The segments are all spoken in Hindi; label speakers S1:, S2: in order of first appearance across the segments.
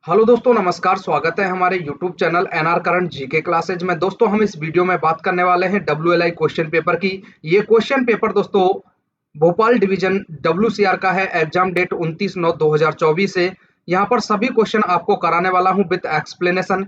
S1: हेलो दोस्तों, नमस्कार। स्वागत है हमारे YouTube channel NR current GK classes में। दोस्तों, हम इस वीडियो में बात करने वाले हैं डब्ल्यूएलआई क्वेश्चन पेपर की। ये क्वेश्चन पेपर दोस्तों भोपाल डिवीजन डब्ल्यूसीआर का है। एग्जाम डेट 29/9/2024 है। यहाँ पर सभी क्वेश्चन आपको कराने वाला हूँ विद एक्सप्लेनेशन।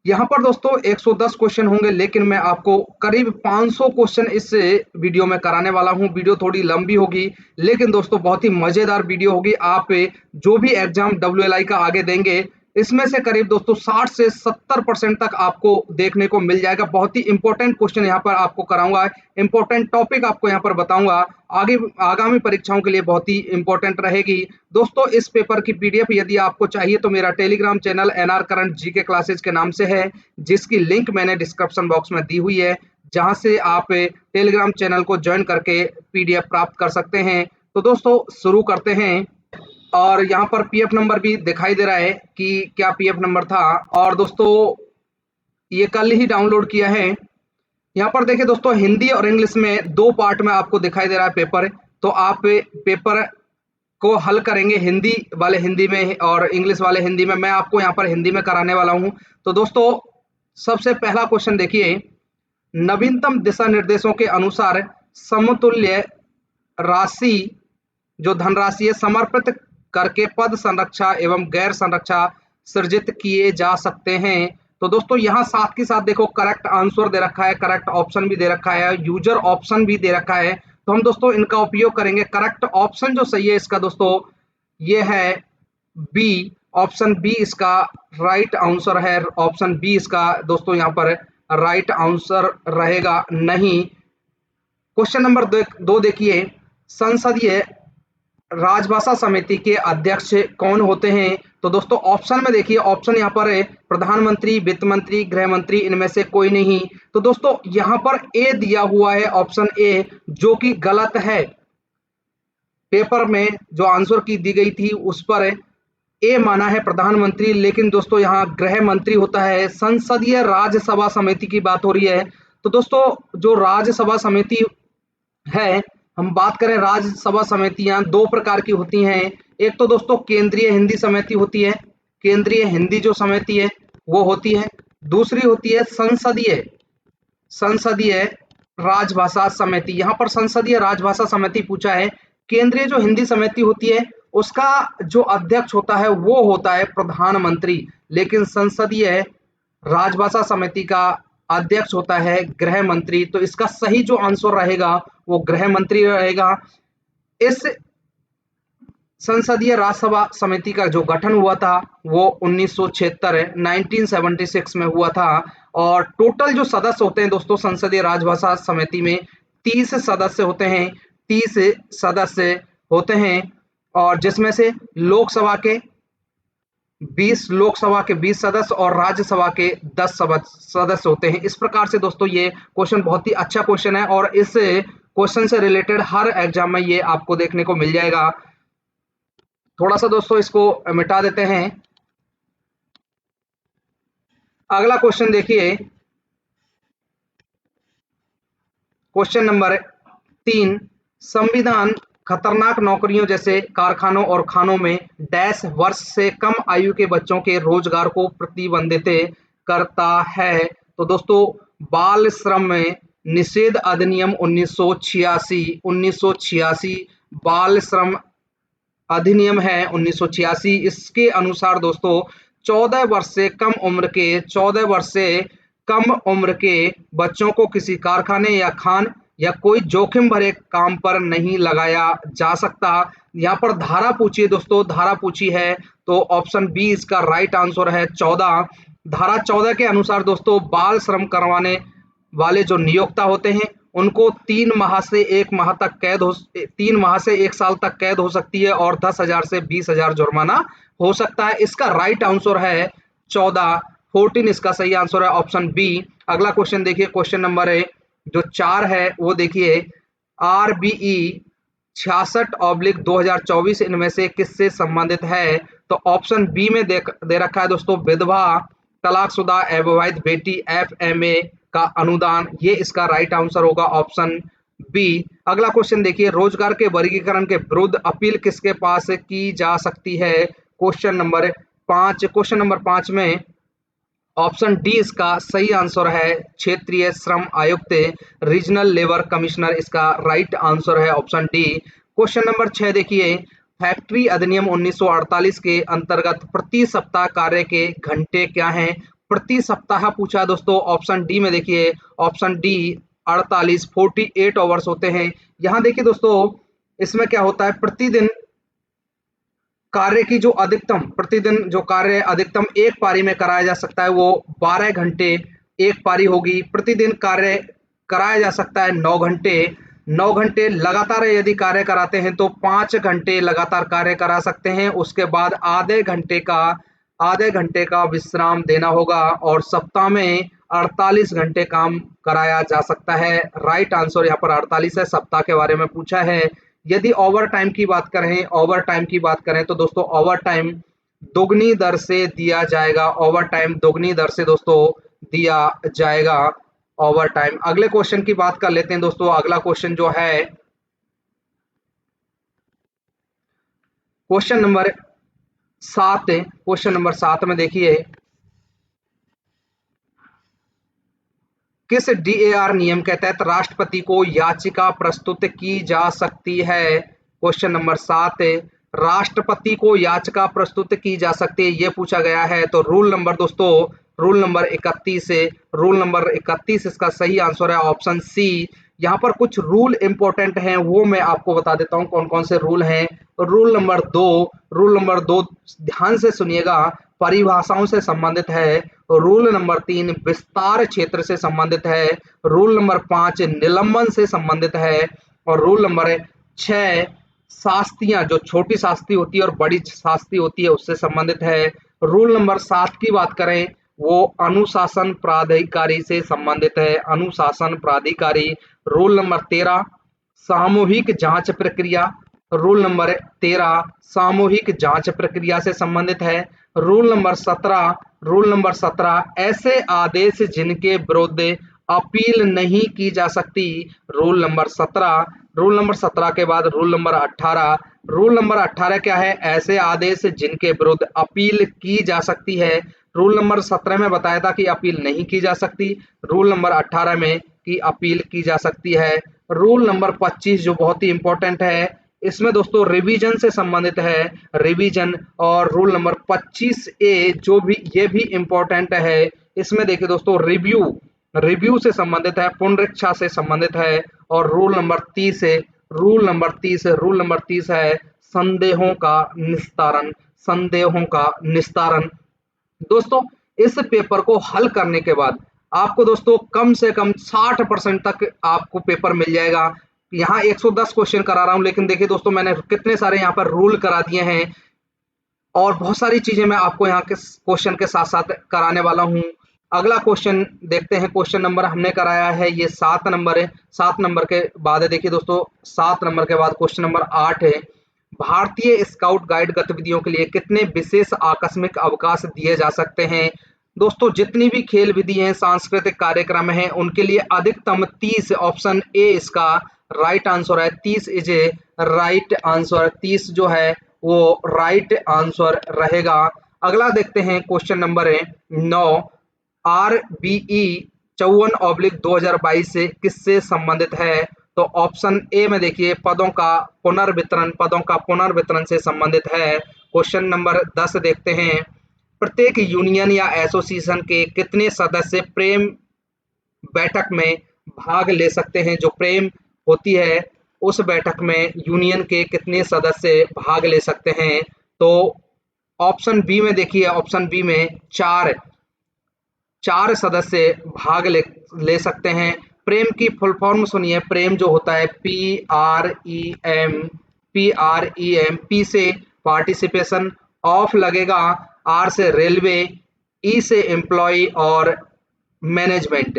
S1: यहाँ पर दोस्तों 110 क्वेश्चन होंगे, लेकिन मैं आपको करीब 500 क्वेश्चन इस वीडियो में कराने वाला हूँ। वीडियो थोड़ी लंबी होगी, लेकिन दोस्तों बहुत ही मजेदार वीडियो होगी। आप जो भी एग्जाम डब्ल्यूएलआई का आगे देंगे, इसमें से करीब दोस्तों 60 से 70% तक आपको देखने को मिल जाएगा। बहुत ही इंपॉर्टेंट क्वेश्चन यहाँ पर आपको कराऊंगा, इंपॉर्टेंट टॉपिक आपको यहाँ पर बताऊंगा। आगे आगामी परीक्षाओं के लिए बहुत ही इंपॉर्टेंट रहेगी। दोस्तों, इस पेपर की पीडीएफ यदि आपको चाहिए तो मेरा Telegram channel NR current GK classes के नाम से है, जिसकी लिंक मैंने डिस्क्रिप्शन बॉक्स में दी हुई है, जहां से आप टेलीग्राम चैनल को ज्वाइन करके पीडीएफ प्राप्त कर सकते हैं। तो दोस्तों शुरू करते हैं। और यहाँ पर पीएफ नंबर भी दिखाई दे रहा है कि क्या पीएफ नंबर था। और दोस्तों ये कल ही डाउनलोड किया है। यहाँ पर देखिए दोस्तों, हिंदी और इंग्लिश में दो पार्ट में आपको दिखाई दे रहा है पेपर। तो आप पेपर को हल करेंगे हिंदी वाले हिंदी में और इंग्लिश वाले हिंदी में। मैं आपको यहाँ पर हिंदी में कराने वाला हूँ। तो दोस्तों सबसे पहला क्वेश्चन देखिए, नवीनतम दिशा निर्देशों के अनुसार समतुल्य राशि जो धनराशि है समर्पित करके पद संरक्षा एवं गैर संरक्षा सृजित किए जा सकते हैं। तो दोस्तों यहाँ साथ के साथ देखो करेक्ट आंसर दे रखा है, करेक्ट ऑप्शन भी दे रखा है, यूजर ऑप्शन भी दे रखा है। तो हम दोस्तों इनका उपयोग करेंगे। करेक्ट ऑप्शन जो सही है इसका दोस्तों ये है बी। ऑप्शन बी इसका राइट आंसर है। ऑप्शन बी इसका दोस्तों यहाँ पर राइट आंसर रहेगा नहीं। क्वेश्चन नंबर दो देखिए, संसदीय राजभाषा समिति के अध्यक्ष कौन होते हैं। तो दोस्तों ऑप्शन में देखिए, ऑप्शन यहाँ पर है प्रधानमंत्री, वित्त मंत्री, गृह मंत्री, इनमें से कोई नहीं। तो दोस्तों यहाँ पर ए दिया हुआ है, ऑप्शन ए, जो कि गलत है। पेपर में जो आंसर की दी गई थी उस पर ए माना है प्रधानमंत्री, लेकिन दोस्तों यहाँ गृह मंत्री होता है। संसदीय राज्यसभा समिति की बात हो रही है। तो दोस्तों जो राज्यसभा समिति है, हम बात करें राज्यसभा समितियां दो प्रकार की होती हैं। एक तो दोस्तों केंद्रीय हिंदी समिति होती है, केंद्रीय हिंदी जो समिति है वो होती है। दूसरी होती है संसदीय संसदीय राजभाषा समिति। यहाँ पर संसदीय राजभाषा समिति पूछा है। केंद्रीय जो हिंदी समिति होती है उसका जो अध्यक्ष होता है वो होता है प्रधानमंत्री, लेकिन संसदीय राजभाषा समिति का अध्यक्ष होता है गृह मंत्री। तो इसका सही जो आंसर रहेगा वो गृह मंत्री रहेगा। इस संसदीय राज्यसभा समिति का जो गठन हुआ था वो 1976 में हुआ था। और टोटल जो सदस्य होते हैं दोस्तों संसदीय राजभाषा समिति में 30 सदस्य होते हैं। 30 सदस्य होते हैं, और जिसमें से लोकसभा के 20 सदस्य और राज्यसभा के 10 सदस्य होते हैं। इस प्रकार से दोस्तों ये क्वेश्चन बहुत ही अच्छा क्वेश्चन है, और इस क्वेश्चन से रिलेटेड हर एग्जाम में ये आपको देखने को मिल जाएगा। थोड़ा सा दोस्तों इसको मिटा देते हैं। अगला क्वेश्चन देखिए, क्वेश्चन नंबर 3, संविधान खतरनाक नौकरियों जैसे कारखानों और खानों में डैश वर्ष से कम आयु के बच्चों के रोजगार को प्रतिबंधित करता है। तो दोस्तों बाल श्रम में निषेध अधिनियम 1986 बाल श्रम अधिनियम है 1986। इसके अनुसार दोस्तों 14 वर्ष से कम उम्र के बच्चों को किसी कारखाने या खान या कोई जोखिम भरे काम पर नहीं लगाया जा सकता। यहाँ पर धारा पूछी है दोस्तों, धारा पूछी है, तो ऑप्शन बी इसका राइट आंसर है 14। धारा 14 के अनुसार दोस्तों बाल श्रम करवाने वाले जो नियोक्ता होते हैं उनको 3 माह से 1 माह तक 3 माह से 1 साल तक कैद हो सकती है, और 10,000 से 20,000 जुर्माना हो सकता है। इसका राइट आंसर है 14 इसका सही आंसर है ऑप्शन बी। अगला क्वेश्चन देखिए, क्वेश्चन नंबर जो 4 है वो देखिए, RBE 66/2024 इनमें से किससे संबंधित है। तो ऑप्शन बी में दे रखा है दोस्तों विधवा, तलाकशुदा, अविवाहित बेटी, FMA का अनुदान। ये इसका राइट आंसर होगा ऑप्शन बी। अगला क्वेश्चन देखिए, रोजगार के वर्गीकरण के विरुद्ध अपील किसके पास की जा सकती है। क्वेश्चन नंबर क्वेश्चन नंबर 5 में ऑप्शन डी इसका सही आंसर है, क्षेत्रीय श्रम आयुक्त, रीजनल लेबर कमिश्नर इसका राइट आंसर है ऑप्शन डी। क्वेश्चन नंबर 6 देखिए, फैक्ट्री अधिनियम 1948 के अंतर्गत प्रति सप्ताह कार्य के घंटे क्या हैं? प्रति सप्ताह पूछा दोस्तों, ऑप्शन डी में देखिए, ऑप्शन डी 48 आवर्स होते हैं। यहाँ देखिए दोस्तों, इसमें क्या होता है, प्रतिदिन कार्य की जो अधिकतम, प्रतिदिन जो कार्य अधिकतम एक पारी में कराया जा सकता है वो 12 घंटे एक पारी होगी। प्रतिदिन कार्य कराया जा सकता है 9 घंटे। 9 घंटे लगातार यदि कार्य कराते हैं तो 5 घंटे लगातार कार्य करा सकते हैं, उसके बाद आधे घंटे का विश्राम देना होगा और सप्ताह में 48 घंटे काम कराया जा सकता है। राइट आंसर यहाँ पर 48 है, सप्ताह के बारे में पूछा है। यदि ओवर टाइम की बात करें तो दोस्तों ओवर टाइम दोगुनी दर से दिया जाएगा, ओवर टाइम दोगुनी दर से दोस्तों दिया जाएगा ओवर टाइम। अगले क्वेश्चन की बात कर लेते हैं दोस्तों। अगला क्वेश्चन जो है क्वेश्चन नंबर 7 में देखिए, किस डीएआर नियम के तहत राष्ट्रपति को याचिका प्रस्तुत की जा सकती है? क्वेश्चन नंबर 7, राष्ट्रपति को याचिका प्रस्तुत की जा सकती है, ये पूछा गया है। तो रूल नंबर 31 है, रूल नंबर 31 इसका सही आंसर है ऑप्शन सी। यहाँ पर कुछ रूल इंपॉर्टेंट हैं, वो मैं आपको बता देता हूँ कौन कौन से रूल हैं। रूल नंबर दो ध्यान से सुनिएगा, परिभाषाओं से संबंधित है। रूल नंबर 3 विस्तार क्षेत्र से संबंधित है। रूल नंबर 5 निलंबन से संबंधित है। और रूल नंबर 6 शास्तियां, जो छोटी शास्ति होती है और बड़ी शास्ति होती है, उससे संबंधित है। रूल नंबर 7 की बात करें, वो अनुशासन प्राधिकारी से संबंधित है, अनुशासन प्राधिकारी। रूल नंबर 13 सामूहिक जांच प्रक्रिया, रूल नंबर 13 सामूहिक जांच प्रक्रिया से संबंधित है। रूल नंबर 17 ऐसे आदेश जिनके विरुद्ध अपील नहीं की जा सकती। रूल नंबर 17 के बाद रूल नंबर 18 क्या है? ऐसे आदेश जिनके विरुद्ध अपील की जा सकती है। रूल नंबर 17 में बताया था कि अपील नहीं की जा सकती, रूल नंबर 18 में कि अपील की जा सकती है। रूल नंबर 25 जो बहुत ही इंपॉर्टेंट है, इसमें दोस्तों रिवीजन से संबंधित है, रिवीजन। और रूल नंबर 25A जो भी, ये भी इंपॉर्टेंट है। इसमें देखिए दोस्तों, रिव्यू से संबंधित है, पुनरीक्षा से संबंधित है। और रूल नंबर 30 है संदेहों का निस्तारण। दोस्तों इस पेपर को हल करने के बाद आपको दोस्तों कम से कम 60% तक आपको पेपर मिल जाएगा। यहाँ 110 क्वेश्चन करा रहा हूँ, लेकिन देखिए दोस्तों मैंने कितने सारे यहाँ पर रूल करा दिए हैं और बहुत सारी चीजें मैं आपको यहाँ के क्वेश्चन के साथ साथ कराने वाला हूँ। अगला क्वेश्चन देखते हैं। क्वेश्चन नंबर हमने कराया है, ये 7 नंबर है। 7 नंबर के बाद देखिए दोस्तों, 7 नंबर के बाद क्वेश्चन नंबर 8 है, भारतीय स्काउट गाइड गतिविधियों के लिए कितने विशेष आकस्मिक अवकाश दिए जा सकते हैं? दोस्तों जितनी भी खेल विधि हैं, सांस्कृतिक कार्यक्रम हैं, उनके लिए अधिकतम 30, ऑप्शन ए इसका राइट आंसर है। 30 इज ए राइट आंसर, 30 जो है वो राइट आंसर रहेगा। अगला देखते हैं क्वेश्चन नंबर 9, RBE 54/2022 से किससे संबंधित है? तो ऑप्शन ए में देखिए, पदों का पुनर्वितरण से संबंधित है। क्वेश्चन नंबर 10 देखते हैं, प्रत्येक यूनियन या एसोसिएशन के कितने सदस्य प्रेम बैठक में भाग ले सकते हैं? जो प्रेम होती है उस बैठक में यूनियन के कितने सदस्य भाग ले सकते हैं? तो ऑप्शन बी में देखिए, ऑप्शन बी में चार सदस्य भाग ले सकते हैं। प्रेम की फुल फॉर्म सुनिए, प्रेम जो होता है PREM, पी से पार्टिसिपेशन, ऑफ लगेगा, आर से रेलवे, ई से एम्प्लॉय और मैनेजमेंट।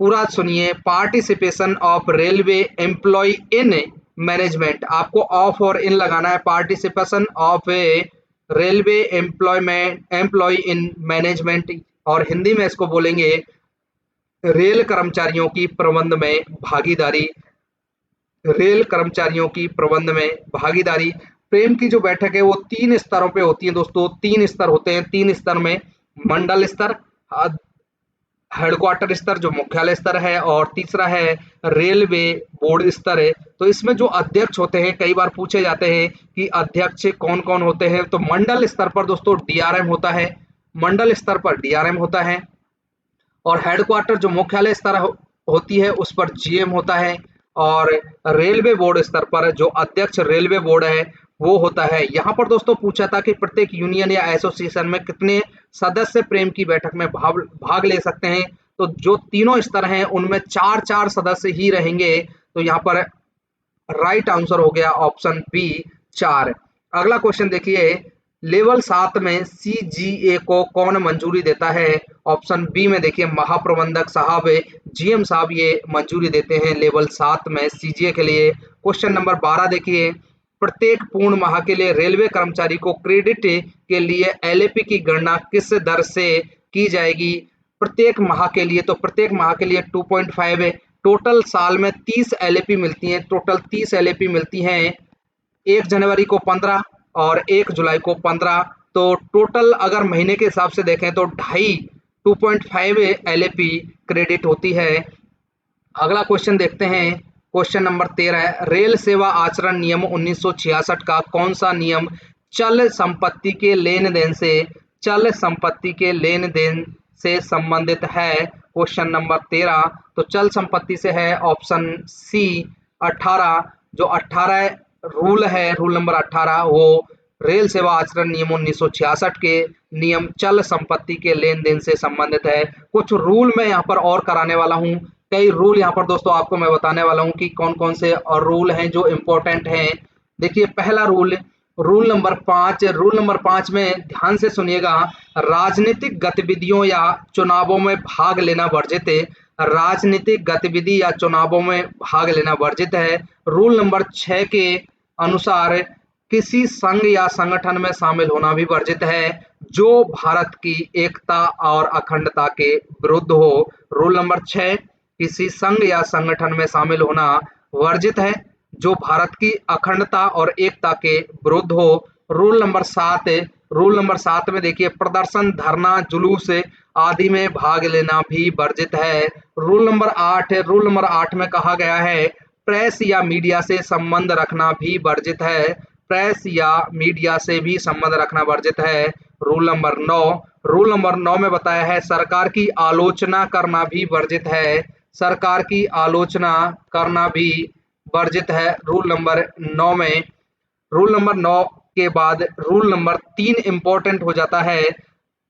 S1: पूरा सुनिए, participation of railway employ in management, आपको ऑफ और इन लगाना है। Participation of a railway employ in management, और हिंदी में इसको बोलेंगे रेल कर्मचारियों की प्रबंध में भागीदारी, रेल कर्मचारियों की प्रबंध में भागीदारी। प्रेम की जो बैठक है वो 3 स्तरों पे होती है दोस्तों। 3 स्तर होते हैं। 3 स्तर में मंडल स्तर, हेडक्वार्टर स्तर जो मुख्यालय स्तर है, और तीसरा है रेलवे बोर्ड स्तर है। तो इसमें जो अध्यक्ष होते हैं, कई बार पूछे जाते हैं कि अध्यक्ष कौन कौन होते हैं। तो मंडल स्तर पर दोस्तों डीआरएम होता है, मंडल स्तर पर डीआरएम होता है, और हेडक्वार्टर जो मुख्यालय स्तर होती है उस पर जीएम होता है, और रेलवे बोर्ड स्तर पर जो अध्यक्ष रेलवे बोर्ड है वो होता है। यहाँ पर दोस्तों पूछा था कि प्रत्येक यूनियन या एसोसिएशन में कितने सदस्य प्रेम की बैठक में भाग भाग ले सकते हैं। तो जो तीनों स्तर हैं उनमें 4-4 सदस्य ही रहेंगे। तो यहाँ पर राइट आंसर हो गया ऑप्शन बी 4। अगला क्वेश्चन देखिए, लेवल 7 में सीजीए को कौन मंजूरी देता है। ऑप्शन बी में देखिए महाप्रबंधक साहब, जीएम साहब ये मंजूरी देते हैं लेवल 7 में सीजीए के लिए। क्वेश्चन नंबर 12 देखिए, प्रत्येक पूर्ण माह के लिए रेलवे कर्मचारी को क्रेडिट के लिए एलएपी की गणना किस दर से की जाएगी। प्रत्येक माह के लिए, तो प्रत्येक माह के लिए 2.5 है। टोटल साल में 30 एलएपी मिलती हैं, टोटल 30 एलएपी मिलती हैं। 1 जनवरी को 15 और 1 जुलाई को 15। तो टोटल अगर महीने के हिसाब से देखें तो 2.5 एलएपी क्रेडिट होती है। अगला क्वेश्चन देखते हैं, क्वेश्चन नंबर 13 है, रेल सेवा आचरण नियम 1966 का कौन सा नियम चल संपत्ति के लेन देन से संबंधित है। क्वेश्चन नंबर 13 तो चल संपत्ति से है ऑप्शन सी 18। जो 18 रूल है, रूल नंबर 18, वो रेल सेवा आचरण नियम 1966 के नियम चल संपत्ति के लेन देन से संबंधित है। कुछ रूल मैं यहाँ पर और कराने वाला हूँ। कई रूल यहाँ पर दोस्तों आपको मैं बताने वाला हूँ कि कौन कौन से और रूल हैं जो इम्पोर्टेंट हैं। देखिए पहला rule, rule number 5। Rule number 5 में ध्यान से सुनिएगा, राजनीतिक गतिविधियों या चुनावों में भाग लेना वर्जित है। राजनीतिक गतिविधि या चुनावों में भाग लेना वर्जित है। रूल नंबर 6 के अनुसार किसी संघ या संगठन में शामिल होना भी वर्जित है जो भारत की एकता और अखंडता के विरुद्ध हो। रूल नंबर 6, किसी संघ या संगठन में शामिल होना वर्जित है जो भारत की अखंडता और एकता के विरुद्ध हो। रूल नंबर 7, रूल नंबर 7 में देखिए प्रदर्शन, धरना, जुलूस आदि में भाग लेना भी वर्जित है। रूल नंबर 8 है, रूल नंबर 8 में कहा गया है प्रेस या मीडिया से संबंध रखना भी वर्जित है। प्रेस या मीडिया से भी संबंध रखना वर्जित है। रूल नंबर 9, रूल नंबर 9 में बताया है सरकार की आलोचना करना भी वर्जित है। सरकार की आलोचना करना भी वर्जित है रूल नंबर 9 में। रूल नंबर 9 के बाद रूल नंबर 3 इंपॉर्टेंट हो जाता है।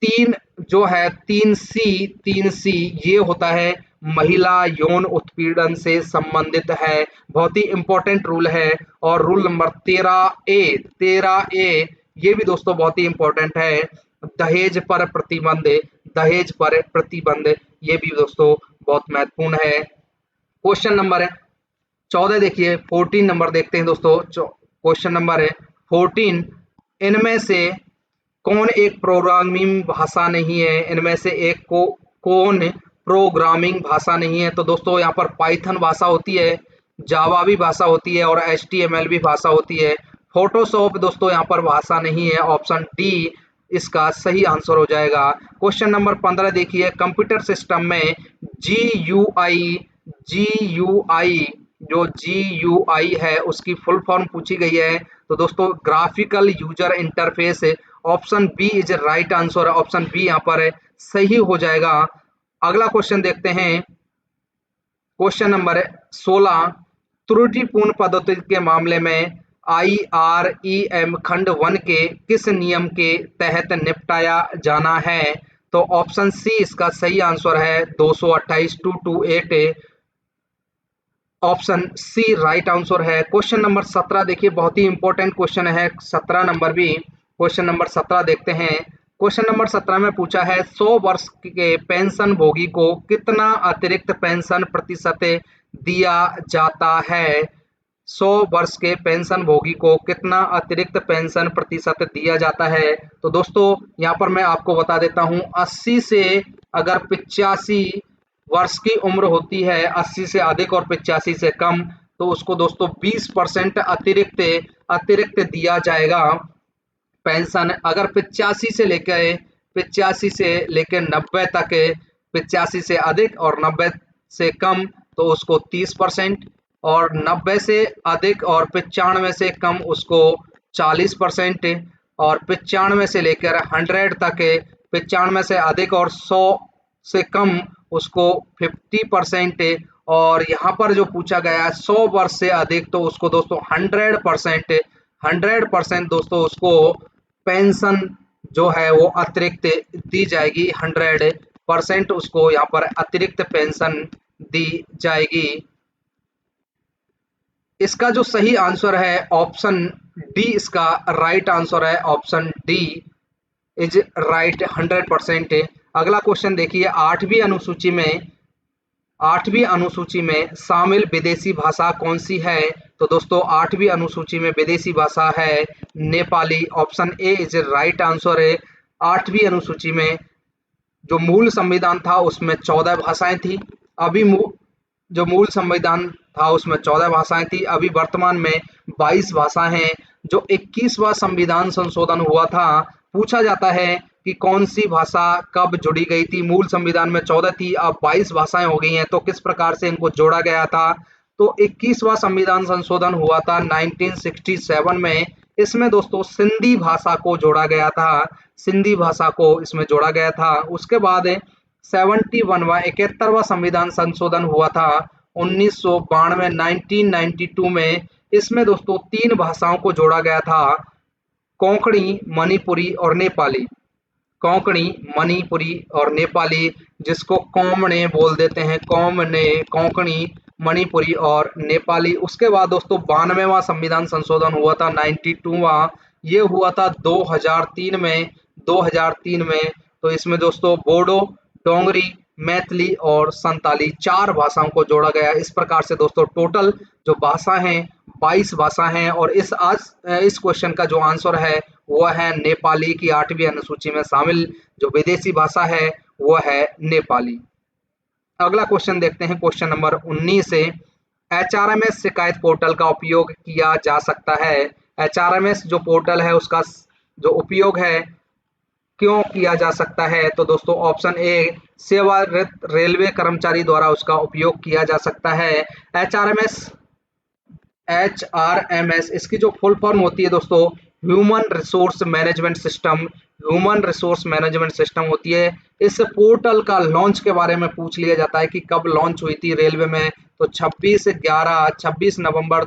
S1: 3 जो है 3C ये होता है महिला यौन उत्पीड़न से संबंधित है, बहुत ही इंपॉर्टेंट रूल है। और रूल नंबर 13A ये भी दोस्तों बहुत ही इंपॉर्टेंट है, दहेज पर प्रतिबंध। दहेज पर प्रतिबंध ये भी दोस्तों बहुत महत्वपूर्ण है। क्वेश्चन नंबर 14 देखिए, 14 नंबर देखते हैं दोस्तों। क्वेश्चन नंबर 14, इनमें से कौन एक प्रोग्रामिंग भाषा नहीं है। इनमें से एक को कौन प्रोग्रामिंग भाषा नहीं है। तो दोस्तों यहाँ पर पाइथन भाषा होती है, जावा भी भाषा होती है, और HTML भी भाषा होती है। फोटोशॉप दोस्तों यहाँ पर भाषा नहीं है। ऑप्शन डी इसका सही आंसर हो जाएगा। क्वेश्चन नंबर 15 देखिए, कंप्यूटर सिस्टम में GUI जो GUI है उसकी फुल फॉर्म पूछी गई है। तो दोस्तों graphical user interface, option B is right answer. Option B यहाँ पर सही हो जाएगा। अगला क्वेश्चन देखते हैं, क्वेश्चन नंबर 16, त्रुटिपूर्ण पद्धति के मामले में IREM खंड 1 के किस नियम के तहत निपटाया जाना है। तो ऑप्शन सी इसका सही आंसर है 228 ऑप्शन सी राइट आंसर है। क्वेश्चन नंबर 17 देखिए, बहुत ही इंपॉर्टेंट क्वेश्चन है 17 नंबर भी। क्वेश्चन नंबर 17 देखते हैं। क्वेश्चन नंबर 17 में पूछा है 100 वर्ष के पेंशन भोगी को कितना अतिरिक्त पेंशन प्रतिशत दिया जाता है। 100 वर्ष के पेंशन भोगी को कितना अतिरिक्त पेंशन प्रतिशत दिया जाता है। तो दोस्तों यहाँ पर मैं आपको बता देता हूँ, 80 से अगर 85 वर्ष की उम्र होती है, 80 से अधिक और 85 से कम, तो उसको दोस्तों 20% अतिरिक्त अतिरिक्त दिया जाएगा पेंशन। अगर 85 से लेके 90 तक, 85 से अधिक और 90 से कम तो उसको 30%, और 90 से अधिक और 95 से कम उसको 40%, और 95 से लेकर 100 तक, 95 से अधिक और 100 से कम उसको 50%, और यहाँ पर जो पूछा गया है 100 वर्ष से अधिक तो उसको दोस्तों 100%, 100% दोस्तों उसको पेंशन जो है वो अतिरिक्त दी जाएगी। 100% उसको यहाँ पर अतिरिक्त पेंशन दी जाएगी। इसका जो सही आंसर है ऑप्शन डी, इसका राइट आंसर है ऑप्शन डी इज राइट, 100%। अगला क्वेश्चन देखिए, आठवीं अनुसूची में शामिल विदेशी भाषा कौन सी है? तो दोस्तों आठवीं अनुसूची में विदेशी भाषा है Nepali, option A is right answer है। आठवीं अनुसूची में जो मूल संविधान था उसमें 14 भाषाएं थी। अभी जो मूल संविधान था उसमें 14 भाषाएं थी, अभी वर्तमान में 22 भाषाएं हैं। जो 21वां संविधान संशोधन हुआ था, पूछा जाता है कि कौन सी भाषा कब जोड़ी गई थी? मूल संविधान में 14 थी, अब 22 भाषाएं हो गई हैं, तो किस प्रकार से इनको जोड़ा गया था? तो 21वां संविधान संशोधन हुआ था 1967 में। इसमें दोस्तों सिंधी भाषा को जोड़ा गया था, सिंधी भाषा को इसमें जोड़ा गया था। उसके बाद 71वां संविधान संशोधन हुआ था 1992 1992 में। इसमें दोस्तों 3 भाषाओं को जोड़ा गया था, कोंकणी, मणिपुरी और नेपाली। कोंकणी, मणिपुरी और नेपाली, जिसको कोमने बोल देते हैं, कोमने, कोंकणी, मणिपुरी और नेपाली। उसके बाद दोस्तों 92वां संविधान संशोधन हुआ था 92वां, ये हुआ था 2003 में, 2003 में। तो इसमें दोस्तों बोडो, डोंगरी, मैथिली और संताली 4 भाषाओं को जोड़ा गया। इस प्रकार से दोस्तों टोटल जो भाषा हैं 22 भाषा हैं, और इस क्वेश्चन का जो आंसर है वो है नेपाली की 8वीं अनुसूची में शामिल जो विदेशी भाषा है वो है नेपाली। अगला क्वेश्चन देखते हैं, क्वेश्चन नंबर 19 से, एचआरएमएस शिकायत पोर्टल का उपयोग किया जा सकता है? एचआरएमएस जो पोर्टल है उसका जो उपयोग है क्यों किया जा सकता है? तो दोस्तों ऑप्शन ए, सेवारत रेलवे कर्मचारी द्वारा उसका उपयोग किया जा सकता है। एचआरएमएस इसकी जो फुल फॉर्म होती है दोस्तों, human resource management system, human resource management system होती है। इस पोर्टल का लॉन्च के बारे में पूछ लिया जाता है कि कब लॉन्च हुई थी रेलवे में, तो 26 नवंबर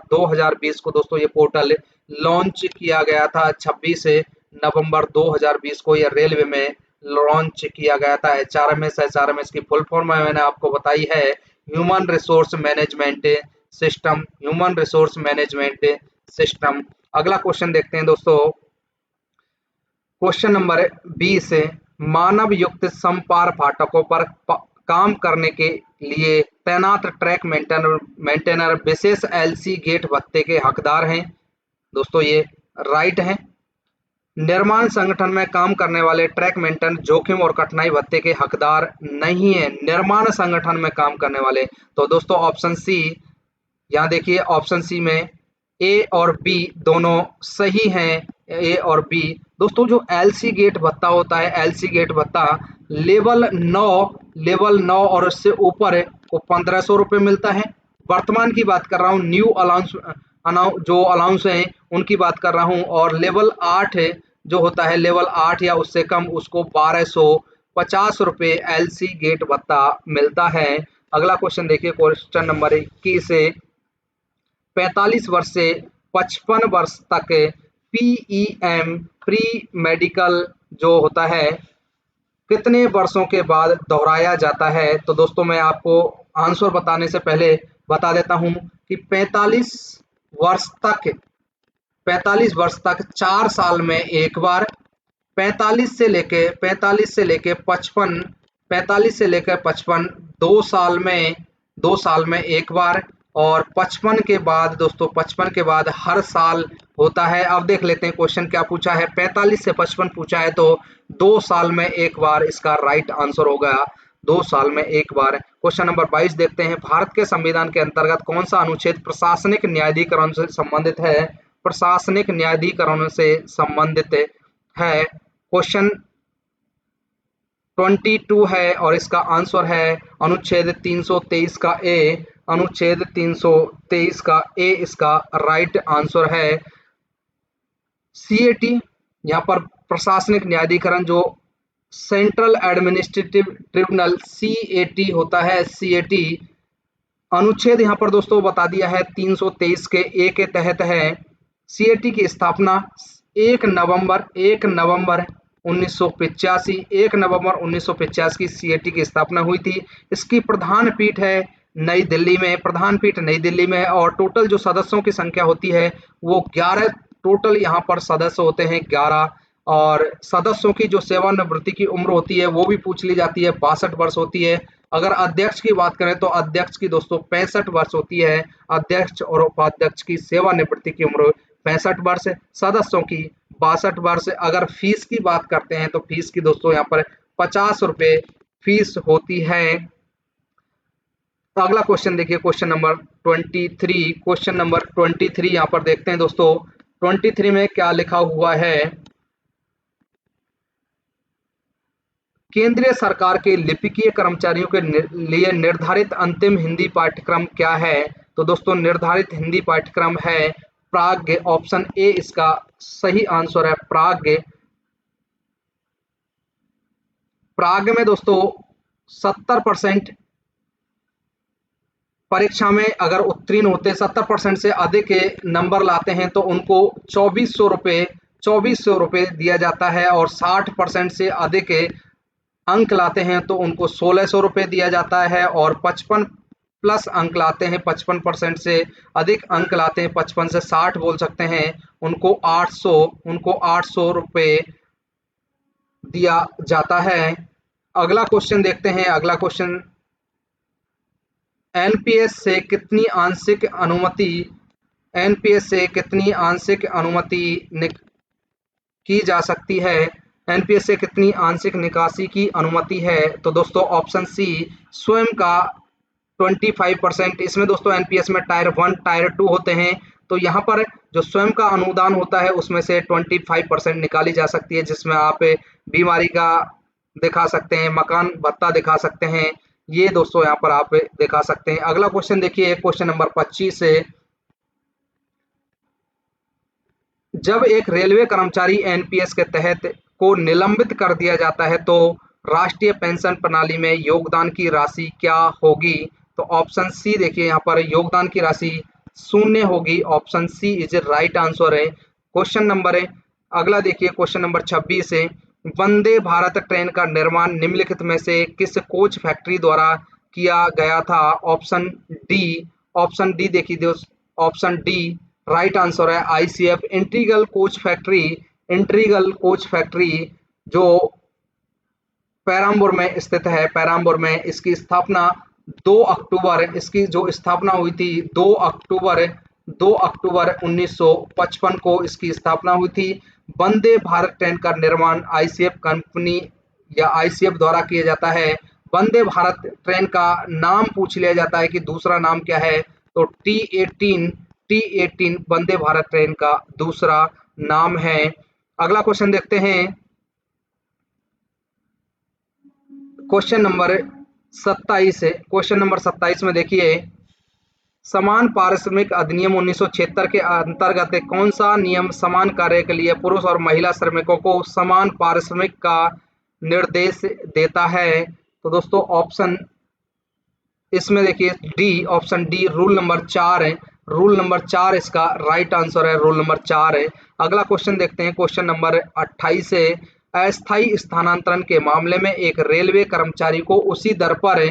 S1: 2020 को दोस्तों ये पोर्टल लॉन्च किया गया था। 26 नवंबर 2020 को ये रेलवे में लॉन्च किया गया था। एचआरएमएस की फुल फॉर्म मैंने आपको बताई है, human resource management system, human resource management system. अगला क्वेश्चन देखते हैं दोस्तों, क्वेश्चन नंबर 20, मानव युक्त समपार फाटकों पर काम करने के लिए तैनात ट्रैक मेंटेनर विशेष एलसी गेट भत्ते के हकदार हैं? दोस्तों ये राइट है। निर्माण संगठन में काम करने वाले ट्रैक मेंटेनर जोखिम और कठिनाई भत्ते के हकदार नहीं है। निर्माण संगठन में काम करने वाले, तो दोस्तों ऑप्शन सी, यहाँ देखिए ऑप्शन सी में ए और बी दोनों सही हैं। ए और बी दोस्तों, जो एलसी गेट भत्ता होता है, एलसी गेट भत्ता लेवल 9 और उससे ऊपर को 1500 रुपये मिलता है। वर्तमान की बात कर रहा हूँ, न्यू जो अलाउंस हैं उनकी बात कर रहा हूँ। और लेवल 8 जो होता है, लेवल 8 या उससे कम, उसको 1250 रुपये एलसी गेट भत्ता मिलता है। अगला क्वेश्चन देखिए, क्वेश्चन नंबर 21 से, 45 वर्ष से 55 वर्ष तक पीईएम प्री मेडिकल जो होता है कितने वर्षों के बाद दोहराया जाता है? तो दोस्तों मैं आपको आंसर बताने से पहले बता देता हूं कि 45 वर्ष तक 4 साल में एक बार, 45 से लेके 55, 45 से लेकर 55 2 साल में एक बार, और 55 के बाद दोस्तों 55 के बाद हर साल होता है। अब देख लेते हैं क्वेश्चन क्या पूछा है। 45 से 55 पूछा है तो 2 साल में एक बार इसका राइट आंसर होगा 2 साल में एक बार। क्वेश्चन नंबर 22 देखते हैं, भारत के संविधान के अंतर्गत कौन सा अनुच्छेद प्रशासनिक न्यायाधिकरण से संबंधित है? प्रशासनिक न्यायाधिकरण से संबंधित है। क्वेश्चन 22 है और इसका आंसर है अनुच्छेद 323 का ए। अनुच्छेद 323 का ए इसका राइट आंसर है। सीएटी यहाँ पर प्रशासनिक न्यायाधिकरण जो सेंट्रल एडमिनिस्ट्रेटिव ट्रिब्यूनल सीएटी होता है, सीएटी अनुच्छेद यहाँ पर दोस्तों बता दिया है 323 के ए के तहत है। सीएटी की स्थापना 1 नवंबर 1985 1 नवंबर 1985 की सीएटी की स्थापना हुई थी। इसकी प्रधान पीठ है नई दिल्ली में, प्रधान पीठ नई दिल्ली में, और टोटल जो सदस्यों की संख्या होती है वो 11 टोटल यहाँ पर सदस्य होते हैं 11। और सदस्यों की जो सेवानिवृत्ति की उम्र होती है वो भी पूछ ली जाती है, 62 वर्ष होती है। अगर अध्यक्ष की बात करें तो अध्यक्ष की दोस्तों 65 वर्ष होती है। अध्यक्ष और उपाध्यक्ष की सेवानिवृत्ति की उम्र 65 वर्ष, सदस्यों की 62 वर्ष। अगर फीस की बात करते हैं तो फीस की दोस्तों यहाँ पर 50 रुपए फीस होती है। अगला क्वेश्चन देखिए, क्वेश्चन नंबर 23। क्वेश्चन नंबर 23 यहाँ पर देखते हैं दोस्तों, 23 में क्या लिखा हुआ है? केंद्रीय सरकार के लिपिकीय कर्मचारियों के लिए निर्धारित अंतिम हिंदी पाठ्यक्रम क्या है? तो दोस्तों निर्धारित हिंदी पाठ्यक्रम है प्राज्ञ। ऑप्शन ए इसका सही आंसर है, प्राज्ञ। प्राज्ञ में दोस्तों 70% परीक्षा में अगर उत्तीर्ण होते 70% से अधिक नंबर लाते हैं तो उनको 2400 रुपये दिया जाता है, और 60% से अधिक अंक लाते हैं तो उनको 1600 रुपये दिया जाता है, और 55 प्लस अंक लाते हैं, 55% से अधिक अंक लाते हैं, 55 से 60 बोल सकते हैं, उनको 800 रुपये दिया जाता है। अगला क्वेश्चन देखते हैं। अगला क्वेश्चन, एनपीएस से कितनी आंशिक अनुमति की जा सकती है? एनपीएस से कितनी आंशिक निकासी की अनुमति है? तो दोस्तों ऑप्शन सी स्वयं का 25%। इसमें दोस्तों एनपीएस में टायर 1 टायर 2 होते हैं, तो यहाँ पर जो स्वयं का अनुदान होता है उसमें से 25% निकाली जा सकती है, जिसमें आप बीमारी का दिखा सकते हैं, मकान भत्ता दिखा सकते हैं, ये दोस्तों यहाँ पर आप दिखा सकते हैं। अगला क्वेश्चन देखिए, क्वेश्चन नंबर 25 से, जब एक रेलवे कर्मचारी एनपीएस के तहत को निलंबित कर दिया जाता है तो राष्ट्रीय पेंशन प्रणाली में योगदान की राशि क्या होगी? तो ऑप्शन सी देखिए, यहाँ पर योगदान की राशि 0 होगी। Option C is right answer है। क्वेश्चन नंबर है अगला देखिए, क्वेश्चन नंबर 26 से, वंदे भारत ट्रेन का निर्माण निम्नलिखित में से किस कोच फैक्ट्री द्वारा किया गया था? ऑप्शन डी देखिए दोस्त, ऑप्शन डी राइट आंसर है, आईसीएफ इंटीग्रल कोच फैक्ट्री जो पेराम्बूर में स्थित है। पेराम्बूर में इसकी स्थापना 2 अक्टूबर, इसकी जो स्थापना हुई थी 2 अक्टूबर 1955 को इसकी स्थापना हुई थी। वंदे भारत ट्रेन का निर्माण आईसीएफ कंपनी या आईसीएफ द्वारा किया जाता है। वंदे भारत ट्रेन का नाम पूछ लिया जाता है कि दूसरा नाम क्या है, तो T18 वंदे भारत ट्रेन का दूसरा नाम है। अगला क्वेश्चन देखते हैं, क्वेश्चन नंबर 27 है। क्वेश्चन नंबर 27 में देखिए, समान पारिश्रमिक अधिनियम 1976 के अंतर्गत कौन सा नियम समान कार्य के लिए पुरुष और महिला श्रमिकों को समान पारिश्रमिक का निर्देश देता है? तो दोस्तों ऑप्शन इसमें देखिए D, option D rule number 4 है। रूल नंबर 4 इसका राइट आंसर है, रूल नंबर 4 है। अगला क्वेश्चन देखते हैं, क्वेश्चन नंबर 28 है। अस्थायी स्थानांतरण के मामले में एक रेलवे कर्मचारी को उसी दर पर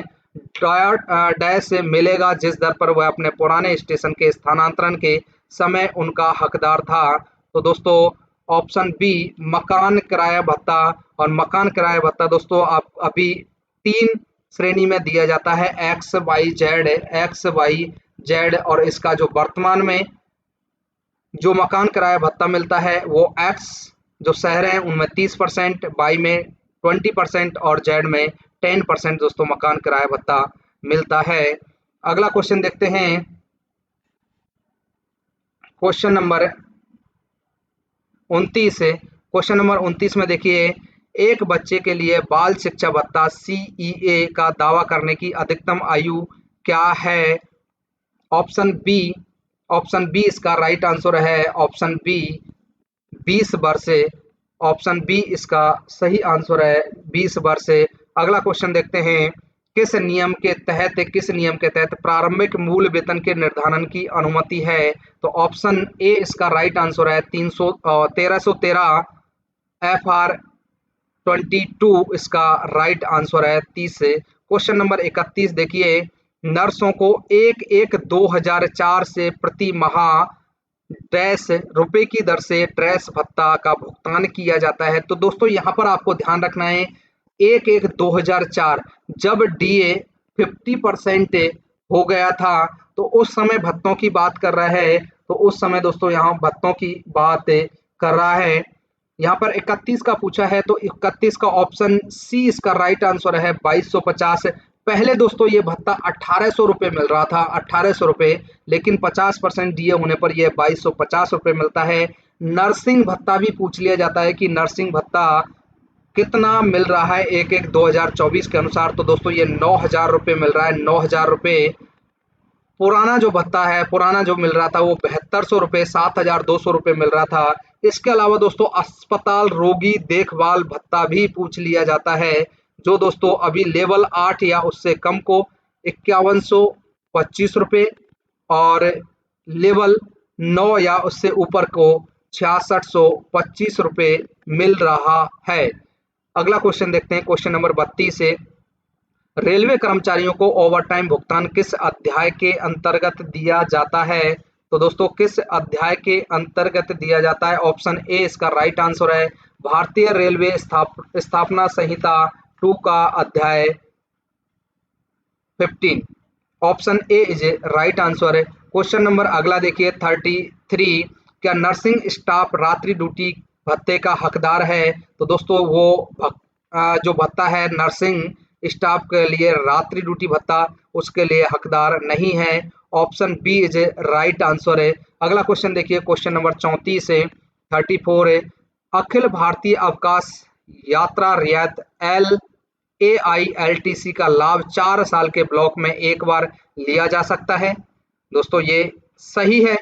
S1: डैश मिलेगा जिस दर पर वह अपने पुराने स्टेशन के स्थानांतरण के समय उनका हकदार था। तो दोस्तों ऑप्शन बी मकान किराया भत्ता, और मकान किराया भत्ता दोस्तों आप अभी 3 श्रेणी में दिया जाता है, एक्स वाई जेड, और इसका जो वर्तमान में जो मकान किराया भत्ता मिलता है वो एक्स जो शहर हैं उनमें 30%, वाई में 20% और जेड में 10% दोस्तों मकान किराया भत्ता मिलता है। अगला क्वेश्चन देखते हैं, क्वेश्चन नंबर 29 है। क्वेश्चन नंबर 29 में देखिए, एक बच्चे के लिए बाल शिक्षा भत्ता सीईए का दावा करने की अधिकतम आयु क्या है? ऑप्शन बी इसका राइट आंसर है ऑप्शन बी 20 वर्ष है। ऑप्शन बी इसका सही आंसर है 20 वर्ष है। अगला क्वेश्चन देखते हैं, किस नियम के तहत प्रारंभिक मूल वेतन के निर्धारण की अनुमति है? तो ऑप्शन ए इसका राइट आंसर है 1313 FR 22 इसका राइट आंसर है 30 से। क्वेश्चन नंबर 31 देखिए, नर्सों को 1/1/2004 से प्रति माह डैश रुपए की दर से ड्रेस भत्ता का भुगतान किया जाता है। तो दोस्तों यहाँ पर आपको ध्यान रखना है, 1/1/2004 जब डीए 50% हो गया था तो उस समय भत्तों की बात कर रहा है। तो उस समय दोस्तों यहाँ भत्तों की बात कर रहा है। यहाँ पर 31 का पूछा है तो 31 का ऑप्शन सी इसका राइट आंसर है 2250। पहले दोस्तों ये भत्ता 1800 रुपये मिल रहा था, 1800 रुपये, लेकिन 50% डीए होने पर यह 2250 रुपये मिलता है। नर्सिंग भत्ता भी पूछ लिया जाता है कि नर्सिंग भत्ता कितना मिल रहा है 1/1/2024 के अनुसार। तो दोस्तों ये 9000 रुपये मिल रहा है, 9000 रुपये। पुराना जो भत्ता है, पुराना जो मिल रहा था वो 7200 रुपये, 7200 रुपये मिल रहा था। इसके अलावा दोस्तों अस्पताल रोगी देखभाल भत्ता भी पूछ लिया जाता है, जो दोस्तों अभी लेवल 8 या उससे कम को 5125 रुपये और लेवल 9 या उससे ऊपर को 6625 रुपये मिल रहा है। अगला क्वेश्चन देखते हैं, क्वेश्चन नंबर 32 से, रेलवे कर्मचारियों को ओवरटाइम भुगतान किस अध्याय के अंतर्गत दिया जाता है? तो दोस्तों किस अध्याय के अंतर्गत दिया जाता है? ऑप्शन ए इसका राइट आंसर है भारतीय रेलवे स्थापना संहिता 2 का अध्याय 15। Option A is a right answer है। क्वेश्चन नंबर अगला देखिए 33, क्या नर्सिंग स्टाफ रात्रि ड्यूटी भत्ते का हकदार है? तो दोस्तों वो जो भत्ता है नर्सिंग स्टाफ के लिए रात्रि ड्यूटी भत्ता उसके लिए हकदार नहीं है। Option B is a right answer है। अगला क्वेश्चन देखिए, क्वेश्चन नंबर 34 है, 34 है, अखिल भारतीय अवकाश यात्रा रियायत AILTC का लाभ 4 साल के ब्लॉक में एक बार लिया जा सकता है? दोस्तों ये सही है,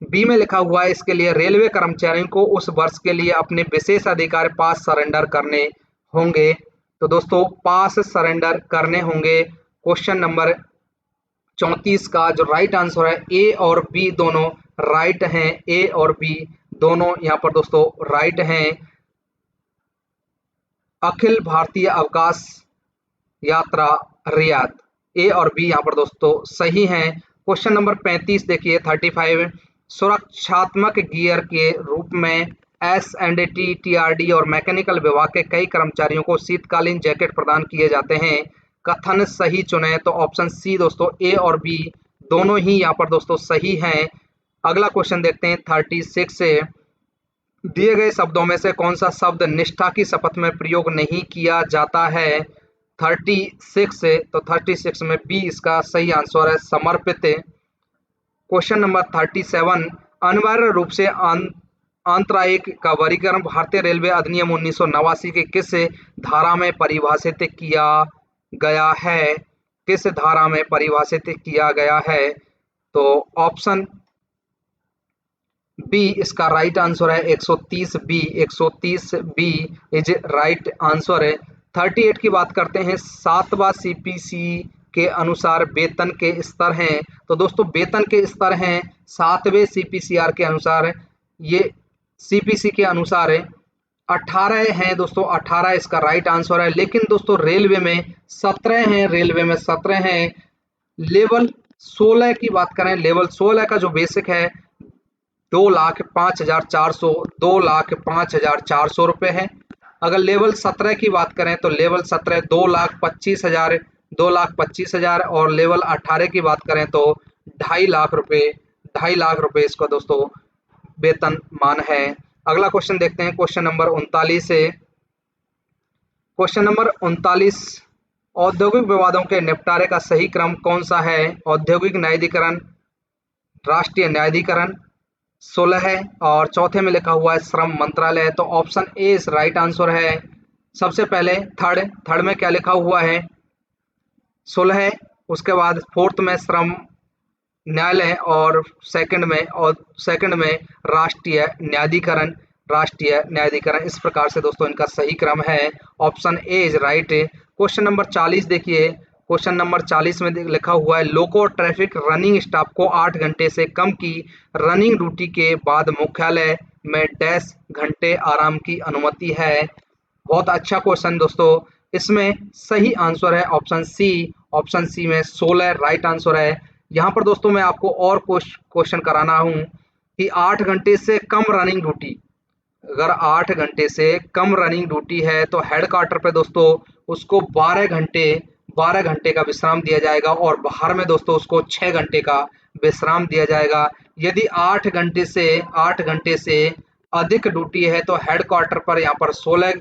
S1: बी में लिखा हुआ है इसके लिए रेलवे कर्मचारियों को उस वर्ष के लिए अपने विशेष अधिकार पास सरेंडर करने होंगे। तो दोस्तों पास सरेंडर करने होंगे। क्वेश्चन नंबर 34 का जो राइट आंसर है ए और बी दोनों राइट हैं, ए और बी दोनों यहाँ पर दोस्तों राइट हैं। अखिल भारतीय अवकाश यात्रा रियायत ए और बी यहाँ पर दोस्तों सही हैं। क्वेश्चन नंबर 35 देखिए 35, सुरक्षात्मक गियर के रूप में S&T, TRD और मैकेनिकल विभाग के कई कर्मचारियों को शीतकालीन जैकेट प्रदान किए जाते हैं, कथन सही चुने। तो ऑप्शन सी दोस्तों ए और बी दोनों ही यहाँ पर दोस्तों सही हैं। अगला क्वेश्चन देखते हैं 36 से, दिए गए शब्दों में से कौन सा शब्द निष्ठा की शपथ में प्रयोग नहीं किया जाता है? 36 से, तो 36 में बी इसका सही आंसर है समर्पित। क्वेश्चन नंबर 37, अनिवार्य रूप से आंतरायिक का वर्गीकरण भारतीय रेलवे अधिनियम 1989 के किस धारा में परिभाषित किया गया है? किस धारा में परिभाषित किया गया है? तो ऑप्शन बी इसका राइट आंसर है 130 B, 130 B is right answer है। 38 की बात करते हैं, 7वां CPC के अनुसार वेतन के स्तर हैं। तो दोस्तों वेतन के स्तर हैं 7वें CPCR के अनुसार, ये CPC के अनुसार 18 हैं दोस्तों, 18 इसका राइट आंसर है। लेकिन दोस्तों रेलवे में 17 हैं, रेलवे में 17 हैं। लेवल 16 की बात करें, लेवल 16 का जो बेसिक है 2,05,400, 2,05,400 रुपये है। अगर लेवल 17 की बात करें तो लेवल 17 2,25,000, 2,25,000 और लेवल 18 की बात करें तो 2.5 लाख रुपये, 2.5 लाख रुपये इसका दोस्तों वेतन मान है। अगला क्वेश्चन देखते हैं, क्वेश्चन नंबर 39 से, क्वेश्चन नंबर 39, औद्योगिक विवादों के निपटारे का सही क्रम कौन सा है? औद्योगिक न्यायाधिकरण, राष्ट्रीय न्यायाधिकरण, 16 है और चौथे में लिखा हुआ है श्रम मंत्रालय। तो ऑप्शन ए इस राइट आंसर है। सबसे पहले थर्ड थर्ड में क्या लिखा हुआ है? 16 है। उसके बाद फोर्थ में श्रम न्यायालय और सेकंड में राष्ट्रीय न्यायाधिकरण। राष्ट्रीय न्यायाधिकरण इस प्रकार से दोस्तों इनका सही क्रम है। Option A is right. Question number 40 देखिए। क्वेश्चन नंबर 40 में लिखा हुआ है लोको ट्रैफिक रनिंग स्टाफ को 8 घंटे से कम की रनिंग ड्यूटी के बाद मुख्यालय में डैश घंटे आराम की अनुमति है। बहुत अच्छा क्वेश्चन दोस्तों। इसमें सही आंसर है ऑप्शन सी। ऑप्शन सी में 16 राइट आंसर है। यहाँ पर दोस्तों मैं आपको और क्वेश्चन कराना हूँ कि 8 घंटे से कम रनिंग ड्यूटी, अगर 8 घंटे से कम रनिंग ड्यूटी है तो हेड क्वार्टर पे दोस्तों उसको 12 घंटे का विश्राम दिया जाएगा और बाहर में दोस्तों उसको 6 घंटे का विश्राम दिया जाएगा। यदि 8 घंटे से अधिक ड्यूटी है तो हेड क्वार्टर पर यहाँ पर 16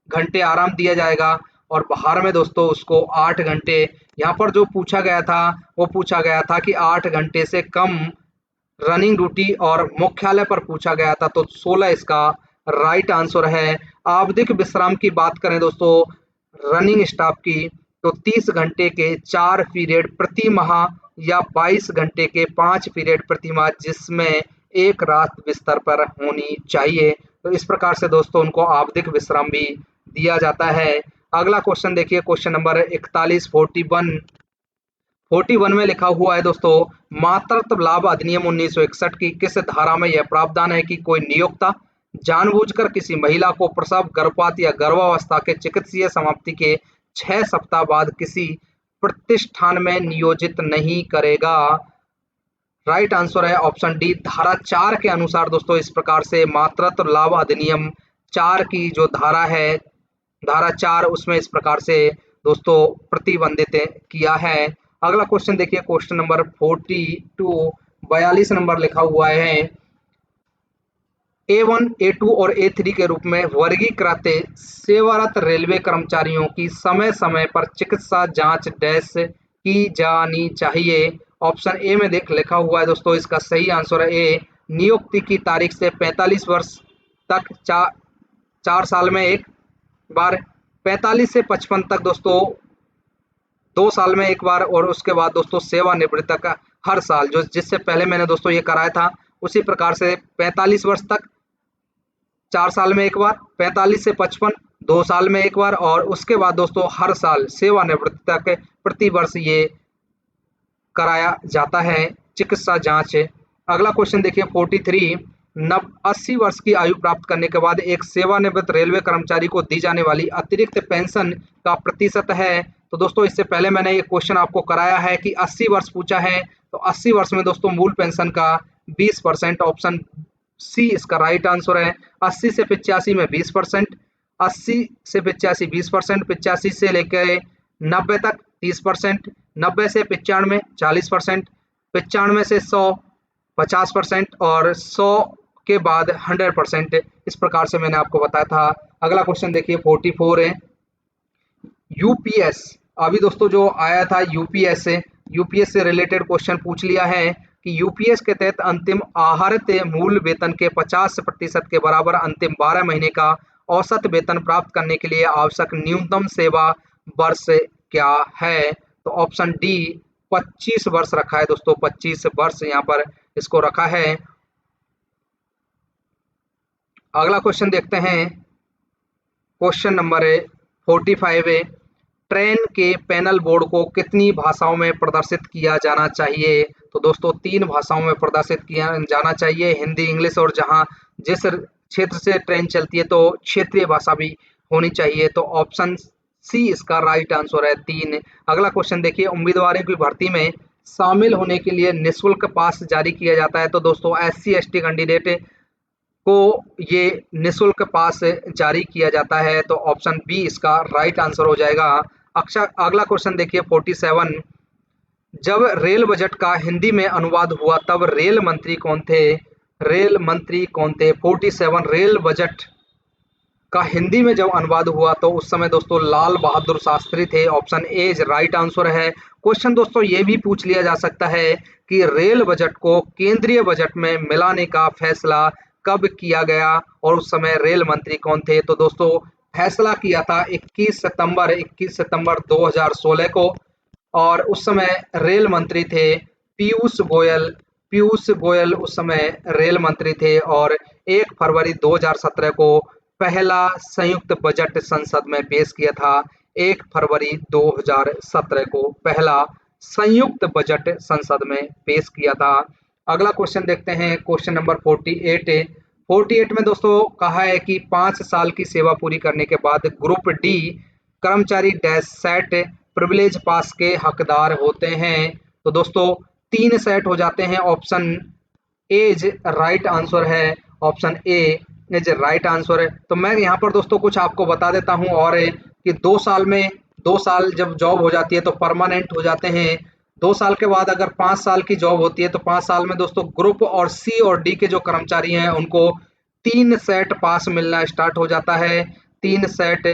S1: घंटे आराम दिया जाएगा और बाहर में दोस्तों उसको 8 घंटे। यहाँ पर जो पूछा गया था वो पूछा गया था कि 8 घंटे से कम रनिंग ड्यूटी और मुख्यालय पर पूछा गया था, तो 16 इसका राइट आंसर है। आवधिक विश्राम की बात करें दोस्तों रनिंग स्टाफ की, तो 30 घंटे के 4 पीरियड प्रति माह या 22 घंटे के 5 पीरियड प्रति माह, जिसमें एक रात बिस्तर पर होनी चाहिए। तो इस प्रकार से दोस्तों उनको आवधिक विश्राम भी दिया जाता है। अगला क्वेश्चन देखिए, क्वेश्चन नंबर 41 41 में लिखा हुआ है दोस्तों मातृत्व लाभ अधिनियम 1961 की किस धारा में यह प्रावधान है कि कोई नियोक्ता जानबूझकर किसी महिला को प्रसव, गर्भपात या गर्भावस्था के चिकित्सीय समाप्ति के 6 सप्ताह बाद किसी प्रतिष्ठान में नियोजित नहीं करेगा। राइट आंसर है ऑप्शन डी। धारा 4 के अनुसार दोस्तों इस प्रकार से मातृत्व लाभ अधिनियम 4 की जो धारा है, धारा 4 उसमें इस प्रकार से दोस्तों प्रतिबंधित किया है। अगला क्वेश्चन देखिए, क्वेश्चन नंबर 42 नंबर लिखा हुआ है A1, A2 और A3 के रूप में वर्गीकृत सेवारत रेलवे कर्मचारियों की समय समय पर चिकित्सा जांच डैश की जानी चाहिए। ऑप्शन ए में देख लिखा हुआ है दोस्तों इसका सही आंसर है ए। नियुक्ति की तारीख से 45 वर्ष तक 4 साल में एक बार, 45 से 55 तक दोस्तों 2 साल में एक बार, और उसके बाद दोस्तों सेवानिवृत्ति तक हर साल, जो जिससे पहले मैंने दोस्तों ये कराया था उसी प्रकार से 45 वर्ष तक 4 साल में एक बार, 45 से 55 2 साल में एक बार, और उसके बाद दोस्तों हर साल सेवानिवृत्ति तक प्रति वर्ष ये कराया जाता है चिकित्सा जांच। अगला क्वेश्चन देखिए 43 80 वर्ष की आयु प्राप्त करने के बाद एक सेवानिवृत्त रेलवे कर्मचारी को दी जाने वाली अतिरिक्त पेंशन का प्रतिशत है। तो दोस्तों इससे पहले मैंने ये क्वेश्चन आपको कराया है कि 80 वर्ष पूछा है, तो 80 वर्ष में दोस्तों मूल पेंशन का 20%, ऑप्शन सी इसका राइट आंसर है। 80 से 85 में 20%, 80 से 85 20%, 85 से लेकर 90 तक 30%, 90 से 95 40%, 95 से 100 50% और 100 के बाद 100%। इस प्रकार से मैंने आपको बताया था। अगला क्वेश्चन देखिए 44 है यूपीएस। अभी दोस्तों जो आया था यूपीएस से रिलेटेड क्वेश्चन पूछ लिया है कि यूपीएस के तहत अंतिम आहरित मूल वेतन के 50% के बराबर अंतिम 12 महीने का औसत वेतन प्राप्त करने के लिए आवश्यक न्यूनतम सेवा वर्ष क्या है? तो ऑप्शन डी 25 वर्ष रखा है दोस्तों, 25 वर्ष यहाँ पर इसको रखा है। अगला क्वेश्चन देखते हैं, क्वेश्चन नंबर 45 है ट्रेन के पैनल बोर्ड को कितनी भाषाओं में प्रदर्शित किया जाना चाहिए? तो दोस्तों 3 भाषाओं में प्रदर्शित किया जाना चाहिए, हिंदी, इंग्लिश, और जहां जिस क्षेत्र से ट्रेन चलती है तो क्षेत्रीय भाषा भी होनी चाहिए। तो ऑप्शन सी इसका राइट आंसर है 3। अगला क्वेश्चन देखिए उम्मीदवारों की भर्ती में शामिल होने के लिए निःशुल्क पास जारी किया जाता है। तो दोस्तों SC ST कैंडिडेट को ये निःशुल्क पास जारी किया जाता है, तो ऑप्शन बी इसका राइट आंसर हो जाएगा। अगला क्वेश्चन देखिए 47 जब रेल बजट का हिंदी में अनुवाद हुआ तब रेल मंत्री कौन थे? रेल मंत्री कौन थे? 47 रेल बजट का हिंदी में जब अनुवाद हुआ तो उस समय दोस्तों लाल बहादुर शास्त्री थे। Option A is right answer है। क्वेश्चन दोस्तों ये भी पूछ लिया जा सकता है कि रेल बजट को केंद्रीय बजट में मिलाने का फैसला कब किया गया और उस समय रेल मंत्री कौन थे? तो दोस्तों फैसला किया था 21 सितंबर 2016 को और उस समय रेल मंत्री थे पीयूष गोयल। पीयूष गोयल उस समय रेल मंत्री थे और 1 फरवरी 2017 को पहला संयुक्त बजट संसद में पेश किया था। 1 फरवरी 2017 को पहला संयुक्त बजट संसद में पेश किया था। अगला क्वेश्चन देखते हैं, क्वेश्चन नंबर 48। 48 में दोस्तों कहा है कि 5 साल की सेवा पूरी करने के बाद ग्रुप डी कर्मचारी डैश सेट प्रिविलेज पास के हकदार होते हैं। तो दोस्तों 3 सेट हो जाते हैं। Option A is right answer है। Option A is right answer है। तो मैं यहाँ पर दोस्तों कुछ आपको बता देता हूँ और कि 2 साल जब जॉब हो जाती है तो परमानेंट हो जाते हैं। 2 साल के बाद अगर 5 साल की जॉब होती है तो 5 साल में दोस्तों ग्रुप और सी और डी के जो कर्मचारी हैं उनको 3 सेट पास मिलना स्टार्ट हो जाता है। 3 सेट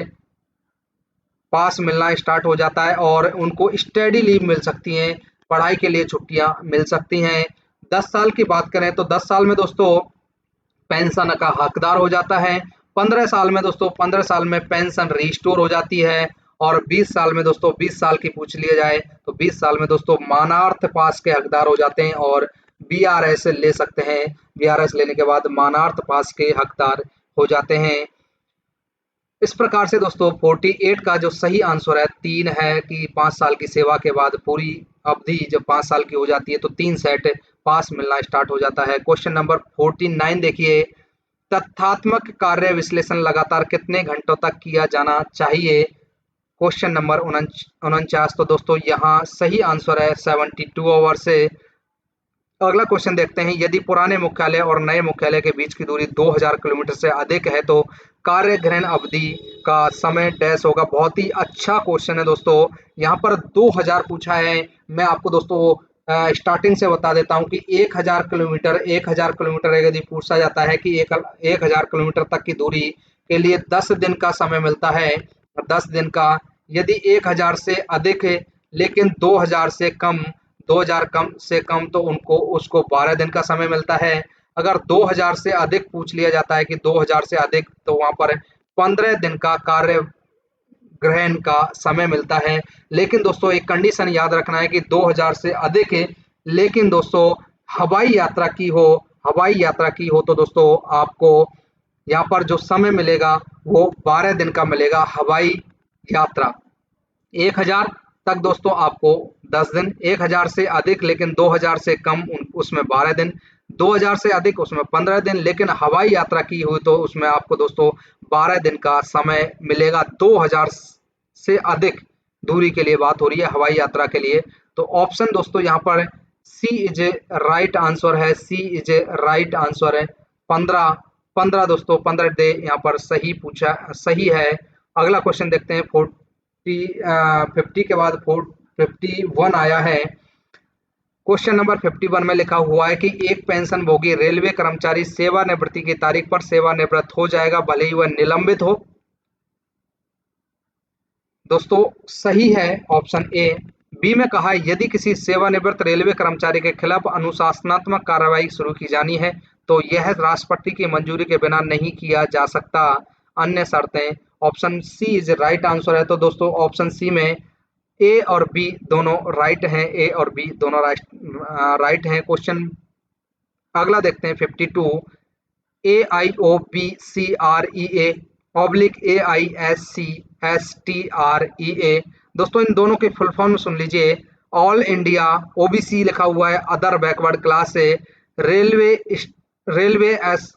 S1: पास मिलना स्टार्ट हो जाता है और उनको स्टडी लीव मिल सकती हैं, पढ़ाई के लिए छुट्टियां मिल सकती हैं। 10 साल की बात करें तो 10 साल में दोस्तों पेंशन का हकदार हो जाता है। 15 साल में दोस्तों 15 साल में पेंशन रिस्टोर हो जाती है और 20 साल में दोस्तों 20 साल की पूछ लिया जाए तो 20 साल में दोस्तों मानार्थ पास के हकदार हो जाते हैं और बीआरएस ले सकते हैं। बीआरएस लेने के बाद मानार्थ पास के हकदार हो जाते हैं। इस प्रकार से दोस्तों 48 का जो सही आंसर है 3 है कि 5 साल की सेवा के बाद पूरी अवधि जब 5 साल की हो जाती है तो 3 सेट पास मिलना स्टार्ट हो जाता है। क्वेश्चन नंबर 49 देखिए, तथ्यात्मक कार्य विश्लेषण लगातार कितने घंटों तक किया जाना चाहिए? Question number 49। तो दोस्तों यहाँ सही आंसर है 72 आवर से। अगला क्वेश्चन देखते हैं, यदि पुराने मुख्यालय और नए मुख्यालय के बीच की दूरी 2000 किलोमीटर से अधिक है तो कार्य ग्रहण अवधि का समय डैश होगा। बहुत ही अच्छा क्वेश्चन है दोस्तों। यहाँ पर 2000 पूछा है। मैं आपको दोस्तों स्टार्टिंग से बता देता हूँ कि 1000 किलोमीटर यदि पूछा जाता है कि 1000 किलोमीटर तक की दूरी के लिए 10 दिन का समय मिलता है। 10 दिन का, यदि 1000 से अधिक है लेकिन 2000 से कम, 2000 कम से कम तो उनको उसको 12 दिन का समय मिलता है। अगर 2000 से अधिक पूछ लिया जाता है कि 2000 से अधिक तो वहां पर 15 दिन का कार्य ग्रहण का समय मिलता है। लेकिन दोस्तों एक कंडीशन याद रखना है कि 2000 से अधिक है लेकिन दोस्तों हवाई यात्रा की हो, हवाई यात्रा की हो तो दोस्तों आपको यहाँ पर जो समय मिलेगा वो 12 दिन का मिलेगा। हवाई यात्रा 1000 तक दोस्तों आपको 10 दिन, 1000 से अधिक लेकिन 2000 से कम उसमें 12 दिन, 2000 से अधिक उसमें 15 दिन, लेकिन हवाई यात्रा की हुई तो उसमें आपको दोस्तों 12 दिन का समय मिलेगा। 2000 से अधिक दूरी के लिए बात हो रही है हवाई यात्रा के लिए। तो ऑप्शन दोस्तों यहाँ पर सी इज ए राइट आंसर है। सी इज ए राइट आंसर है। 15 दोस्तों 15 डे यहाँ पर सही है। अगला क्वेश्चन देखते हैं 50 के बाद 51 आया है। क्वेश्चन नंबर 51 में लिखा हुआ है कि एक पेंशनभोगी रेलवे कर्मचारी सेवानिवृत्ति की तारीख पर सेवानिवृत्त हो जाएगा भले ही वह निलंबित हो। दोस्तों सही है ऑप्शन ए। बी में कहा है यदि किसी सेवानिवृत्त रेलवे कर्मचारी के खिलाफ अनुशासनात्मक कार्रवाई शुरू की जानी है तो यह राष्ट्रपति की मंजूरी के बिना नहीं किया जा सकता, अन्य शर्तें। Option C is right answer है। तो दोस्तों ऑप्शन सी में ए और बी दोनों राइट हैं। ए और बी दोनों राइट हैं। क्वेश्चन अगला देखते हैं 52। A I O B C R E A oblique A I S C S T R E A. दोस्तों इन दोनों की फुल फॉर्म सुन लीजिए। ऑल इंडिया ओबीसी लिखा हुआ है, अदर बैकवर्ड क्लास है, railway railway S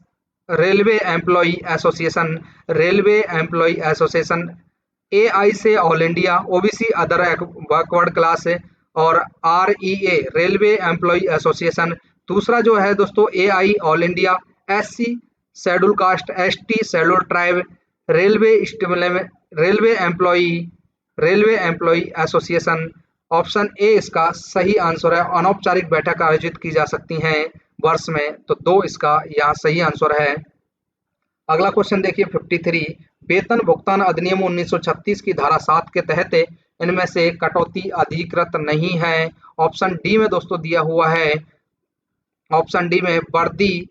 S1: railway employ association, railway employ association. A I से all India, OBC other backward class है और R E A railway employ association. दूसरा जो है दोस्तों A I all India, S C schedule caste, S T schedule tribe, railway railway employ association. Option A इसका सही आंसर है। अनौपचारिक बैठक आयोजित की जा सकती हैं वर्ष में, तो 2 इसका यहाँ सही आंसर है। अगला क्वेश्चन देखिए 53, वेतन भुगतान अधिनियम 1936 की धारा 7 के तहत इनमें से कटौती अधिकृत नहीं है। ऑप्शन डी में दोस्तों दिया हुआ है, ऑप्शन डी में वर्दी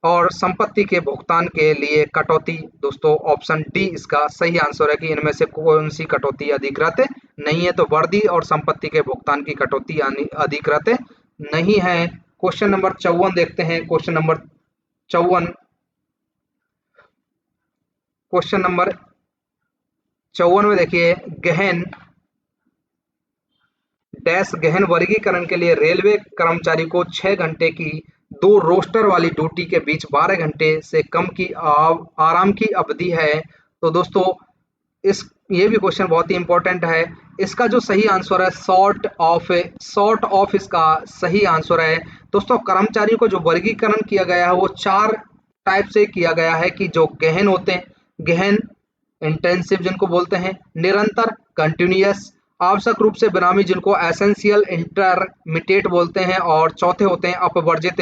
S1: और संपत्ति के भुगतान के लिए कटौती। दोस्तों ऑप्शन डी इसका सही आंसर है कि इनमें से कौन सी कटौती अधिकृत नहीं है, तो वर्दी और संपत्ति के भुगतान की कटौती अधिकृत नहीं है। क्वेश्चन नंबर 54 देखते हैं। क्वेश्चन नंबर 54, क्वेश्चन नंबर 54 में देखिए, गहन गहन वर्गीकरण के लिए रेलवे कर्मचारी को 6 घंटे की 2 रोस्टर वाली ड्यूटी के बीच 12 घंटे से कम की आराम की अवधि है। तो दोस्तों इस ये भी क्वेश्चन बहुत ही इंपॉर्टेंट है। इसका जो सही आंसर है शॉर्ट ऑफ इसका सही आंसर है। दोस्तों कर्मचारियों को जो वर्गीकरण किया गया है वो 4 टाइप से किया गया है, कि जो गहन होते हैं, गहन इंटेंसिव जिनको बोलते हैं, निरंतर कंटिन्यूअस, आवश्यक रूप से बेनामी जिनको एसेंशियल इंटरमीडिएट बोलते हैं, और चौथे होते हैं अपवर्जित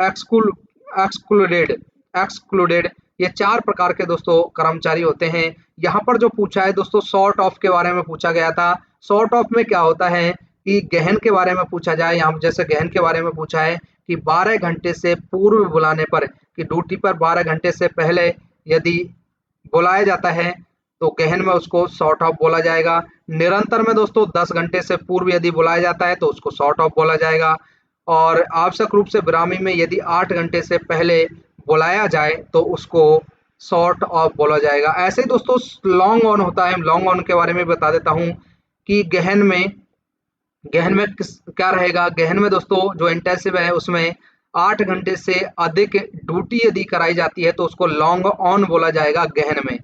S1: एक्सक्लूडेड एक्सक्लूडेड। ये 4 प्रकार के दोस्तों कर्मचारी होते हैं। यहाँ पर जो पूछा है दोस्तों शॉर्ट ऑफ के बारे में पूछा गया था। शॉर्ट ऑफ में क्या होता है कि गहन के बारे में पूछा जाए, यहाँ जैसे गहन के बारे में पूछा है कि 12 घंटे से पूर्व बुलाने पर, कि ड्यूटी पर 12 घंटे से पहले यदि बुलाया जाता है तो गहन में उसको शॉर्ट ऑफ बोला जाएगा। निरंतर में दोस्तों 10 घंटे से पूर्व यदि बुलाया जाता है तो उसको शॉर्ट ऑफ बोला जाएगा। और आवश्यक रूप से विरामी में यदि 8 घंटे से पहले बुलाया जाए तो उसको शॉर्ट ऑफ बोला जाएगा। ऐसे ही दोस्तों लॉन्ग ऑन होता है। लॉन्ग ऑन के बारे में बता देता हूँ कि गहन में क्या रहेगा। गहन में दोस्तों जो इंटेंसिव है उसमें 8 घंटे से अधिक ड्यूटी यदि कराई जाती है तो उसको लॉन्ग ऑन बोला जाएगा गहन में।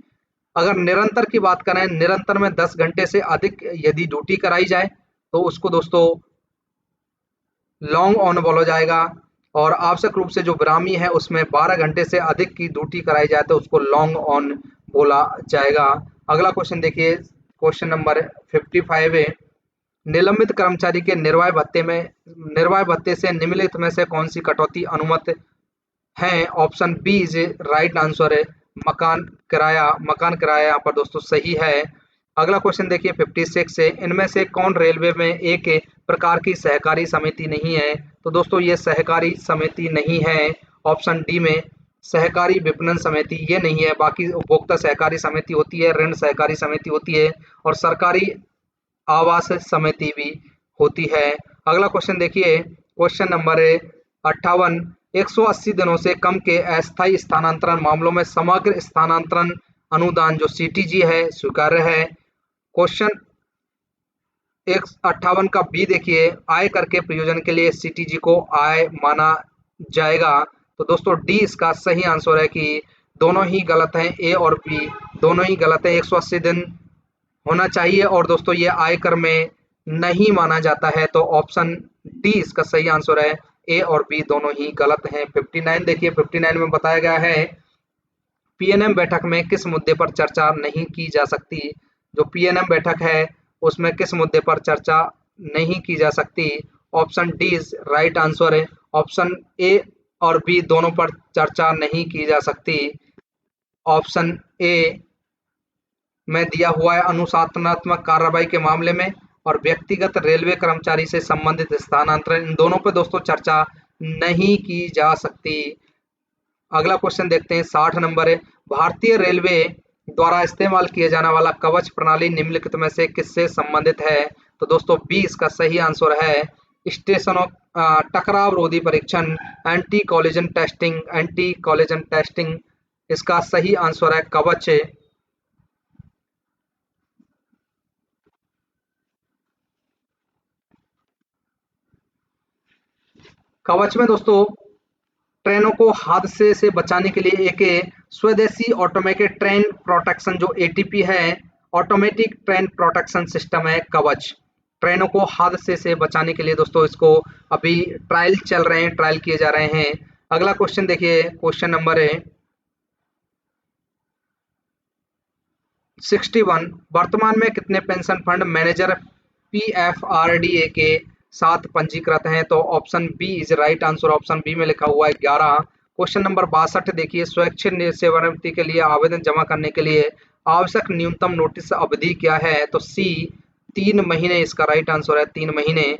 S1: अगर निरंतर की बात करें, निरंतर में 10 घंटे से अधिक यदि ड्यूटी कराई जाए तो उसको दोस्तों लॉन्ग ऑन बोला जाएगा। और आवश्यक रूप से जो विरामी है उसमें 12 घंटे से अधिक की ड्यूटी कराई जाए तो उसको लॉन्ग ऑन बोला जाएगा। अगला क्वेश्चन देखिए, क्वेश्चन नंबर 55 है, निलंबित कर्मचारी के निर्वाह भत्ते से निम्नलिखित में से कौन सी कटौती अनुमत है। Option B is right answer है, मकान किराया यहाँ पर दोस्तों सही है। अगला क्वेश्चन देखिए 56 से, इनमें से कौन रेलवे में एक प्रकार की सहकारी समिति नहीं है। तो दोस्तों ये सहकारी समिति नहीं है। ऑप्शन डी में सहकारी विपणन समिति ये नहीं है। बाकी उपभोक्ता सहकारी समिति होती है, ऋण सहकारी समिति होती है, और सरकारी आवास समिति भी होती है। अगला क्वेश्चन देखिए, क्वेश्चन नंबर 58, 180 दिनों से कम के अस्थायी स्थानांतरण मामलों में समग्र स्थानांतरण अनुदान जो सीटीजी है स्वीकार्य है। क्वेश्चन 58 का बी देखिए, आय कर के प्रयोजन के लिए सीटीजी को आय माना जाएगा। तो दोस्तों डी इसका सही आंसर है कि दोनों ही गलत हैं, ए और बी दोनों ही गलत है। 180 दिन होना चाहिए और दोस्तों ये आयकर में नहीं माना जाता है। तो ऑप्शन डी इसका सही आंसर है, ए और बी दोनों ही गलत हैं। 59 देखिए, 59 में बताया गया है पीएनएम बैठक में किस मुद्दे पर चर्चा नहीं की जा सकती। जो पीएनएम बैठक है उसमें किस मुद्दे पर चर्चा नहीं की जा सकती। Option D is right answer है, ऑप्शन ए और बी दोनों पर चर्चा नहीं की जा सकती। ऑप्शन ए में दिया हुआ है अनुशासनात्मक कार्रवाई के मामले में और व्यक्तिगत रेलवे कर्मचारी से संबंधित स्थानांतरण, इन दोनों पर दोस्तों चर्चा नहीं की जा सकती। अगला क्वेश्चन देखते हैं 60 नंबर है, भारतीय रेलवे द्वारा इस्तेमाल किया जाने वाला कवच प्रणाली निम्नलिखित में से किससे संबंधित है। तो दोस्तों बी इसका सही आंसर है, स्टेशनों टकराव रोधी परीक्षण, एंटी कॉलिजन टेस्टिंग इसका सही आंसर है कवच। कवच में दोस्तों ट्रेनों को हादसे से बचाने के लिए एक स्वदेशी ऑटोमेटेड ट्रेन प्रोटेक्शन जो एटीपी है, ऑटोमेटिक ट्रेन प्रोटेक्शन सिस्टम है कवच। ट्रेनों को हादसे से बचाने के लिए दोस्तों इसको अभी ट्रायल चल रहे हैं, ट्रायल किए जा रहे हैं। अगला क्वेश्चन देखिए, क्वेश्चन नंबर है 61, वर्तमान में कितने पेंशन फंड मैनेजर पीएफआरडीए के साथ पंजीकृत हैं। तो option B is right answer, option B में लिखा हुआ है 11। क्वेश्चन नंबर 62 देखिए, स्वैच्छिक सेवानिवृत्ति के लिए आवेदन जमा करने के लिए आवश्यक न्यूनतम नोटिस अवधि क्या है? तो सी 3 महीने इसका राइट आंसर है, 3 महीने।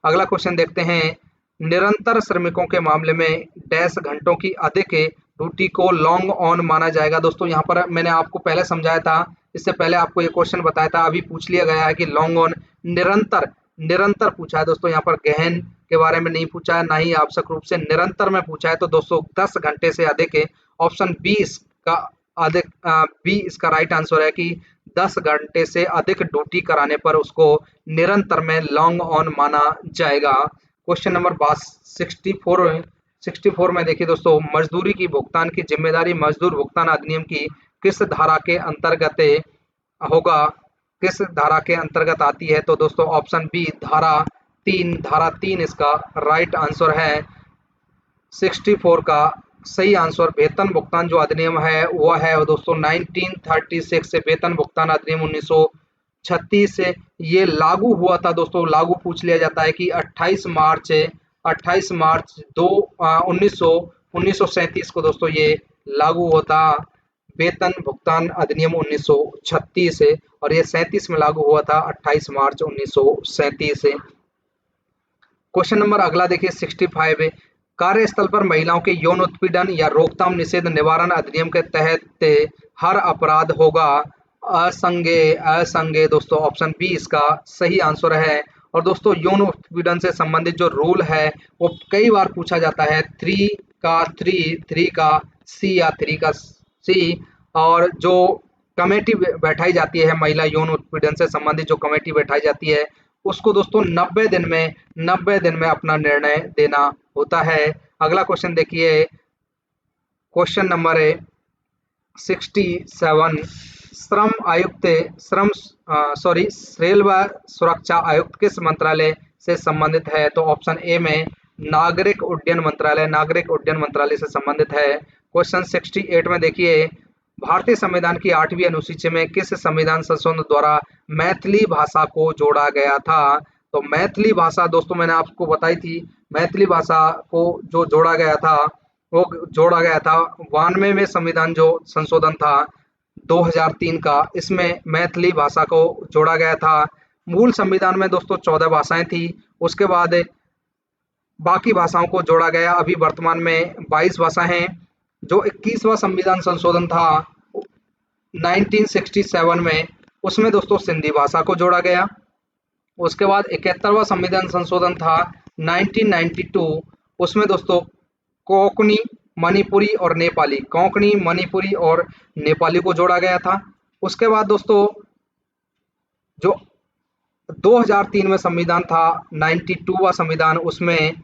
S1: अगला क्वेश्चन देखते हैं, निरंतर श्रमिकों के मामले में डैश घंटों की अधिक ड्यूटी को लॉन्ग ऑन माना जाएगा। दोस्तों यहाँ पर मैंने आपको पहले समझाया था, इससे पहले आपको ये क्वेश्चन बताया था, अभी पूछ लिया गया है कि लॉन्ग ऑन निरंतर निरंतर पूछा है दोस्तों, यहाँ पर गहन के बारे में नहीं पूछा है, ना ही आवश्यक रूप से निरंतर में पूछा है। तो दोस्तों 10 घंटे से अधिक है, ऑप्शन बी इसका अधिक बी इसका राइट आंसर है कि 10 घंटे से अधिक ड्यूटी कराने पर उसको निरंतर में लॉन्ग ऑन माना जाएगा। क्वेश्चन नंबर 64 में देखिए दोस्तों, मजदूरी की भुगतान की जिम्मेदारी मजदूर भुगतान अधिनियम की किस धारा के अंतर्गत होगा, किस धारा के अंतर्गत आती है? तो दोस्तों ऑप्शन बी धारा 3 इसका राइट आंसर है। 64 का सही आंसर वेतन भुगतान जो अधिनियम है वह है दोस्तों 1936 से वेतन भुगतान अधिनियम 1936 से ये लागू हुआ था। दोस्तों लागू पूछ लिया जाता है कि 28 मार्च 1937 को दोस्तों ये लागू होता, वेतन भुगतान अधिनियम 1936 से, और ये 37 में लागू हुआ था 28 मार्च 1937 से। क्वेश्चन नंबर अगला देखिए 65, कार्यस्थल पर महिलाओं के यौन उत्पीड़न या रोकथाम निषेध निवारण अधिनियम के तहत हर अपराध होगा असंज्ञेय दोस्तों ऑप्शन बी इसका सही आंसर है। और दोस्तों यौन उत्पीड़न से संबंधित जो रूल है वो कई बार पूछा जाता है, 3 का सी या 3 का सी, और जो कमेटी बैठाई जाती है महिला यौन उत्पीड़न से संबंधित जो कमेटी बैठाई जाती है उसको दोस्तों 90 दिन में अपना निर्णय देना होता है। अगला क्वेश्चन देखिए, क्वेश्चन नंबर 67, रेलवे सुरक्षा आयुक्त किस मंत्रालय से संबंधित है? तो ऑप्शन ए में नागरिक उड्डयन मंत्रालय से संबंधित है। क्वेश्चन 68 में देखिए, भारतीय संविधान की 8वीं अनुसूची में किस संविधान संशोधन द्वारा मैथिली भाषा को जोड़ा गया था? तो मैथिली भाषा दोस्तों मैंने आपको बताई थी, मैथिली भाषा को जो जोड़ा गया था वो जोड़ा गया था 92वें संविधान जो संशोधन था 2003 का, इसमें मैथिली भाषा को जोड़ा गया था। मूल संविधान में दोस्तों 14 भाषाएं थी, उसके बाद बाकी भाषाओं को जोड़ा गया। अभी वर्तमान में 22 भाषा हैं। जो 21वां संविधान संशोधन था 1967 में, उसमें दोस्तों सिंधी भाषा को जोड़ा गया। उसके बाद 71वां संविधान संशोधन था 1992, उसमें दोस्तों कोंकणी मणिपुरी और नेपाली को जोड़ा गया था। उसके बाद दोस्तों जो 2003 में संविधान था 92वां संविधान, उसमें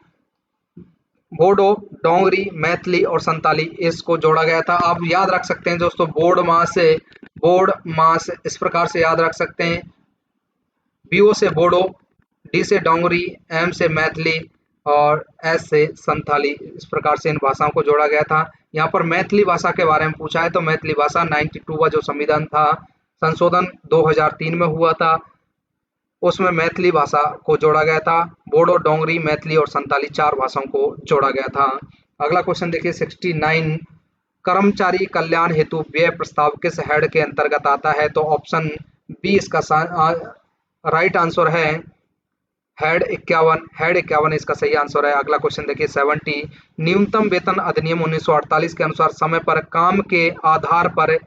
S1: बोडो, डोंगरी, मैथिली और संताली इसको जोड़ा गया था। आप याद रख सकते हैं दोस्तों, बोर्ड मास इस प्रकार से याद रख सकते हैं, बीओ से बोडो, डी से डोंगरी, एम से मैथिली और एस से संथाली, इस प्रकार से इन भाषाओं को जोड़ा गया था। यहाँ पर मैथिली भाषा के बारे में पूछा है, तो मैथिली भाषा 92वां जो संविधान था संशोधन 2003 में हुआ था, उसमें मैथिली भाषा को जोड़ा गया था। बोडो, डोंगरी, मैथिली और संताली 4 भाषाओं को जोड़ा गया था। अगला क्वेश्चन देखिए 69, कर्मचारी कल्याण हेतु व्यय प्रस्ताव किस हेड के अंतर्गत आता है? तो ऑप्शन बी इसका राइट आंसर है, हेड 51 इसका सही आंसर है। अगला क्वेश्चन देखिए 70, न्यूनतम वेतन अधिनियम 1948 के अनुसार समय पर काम के आधार पर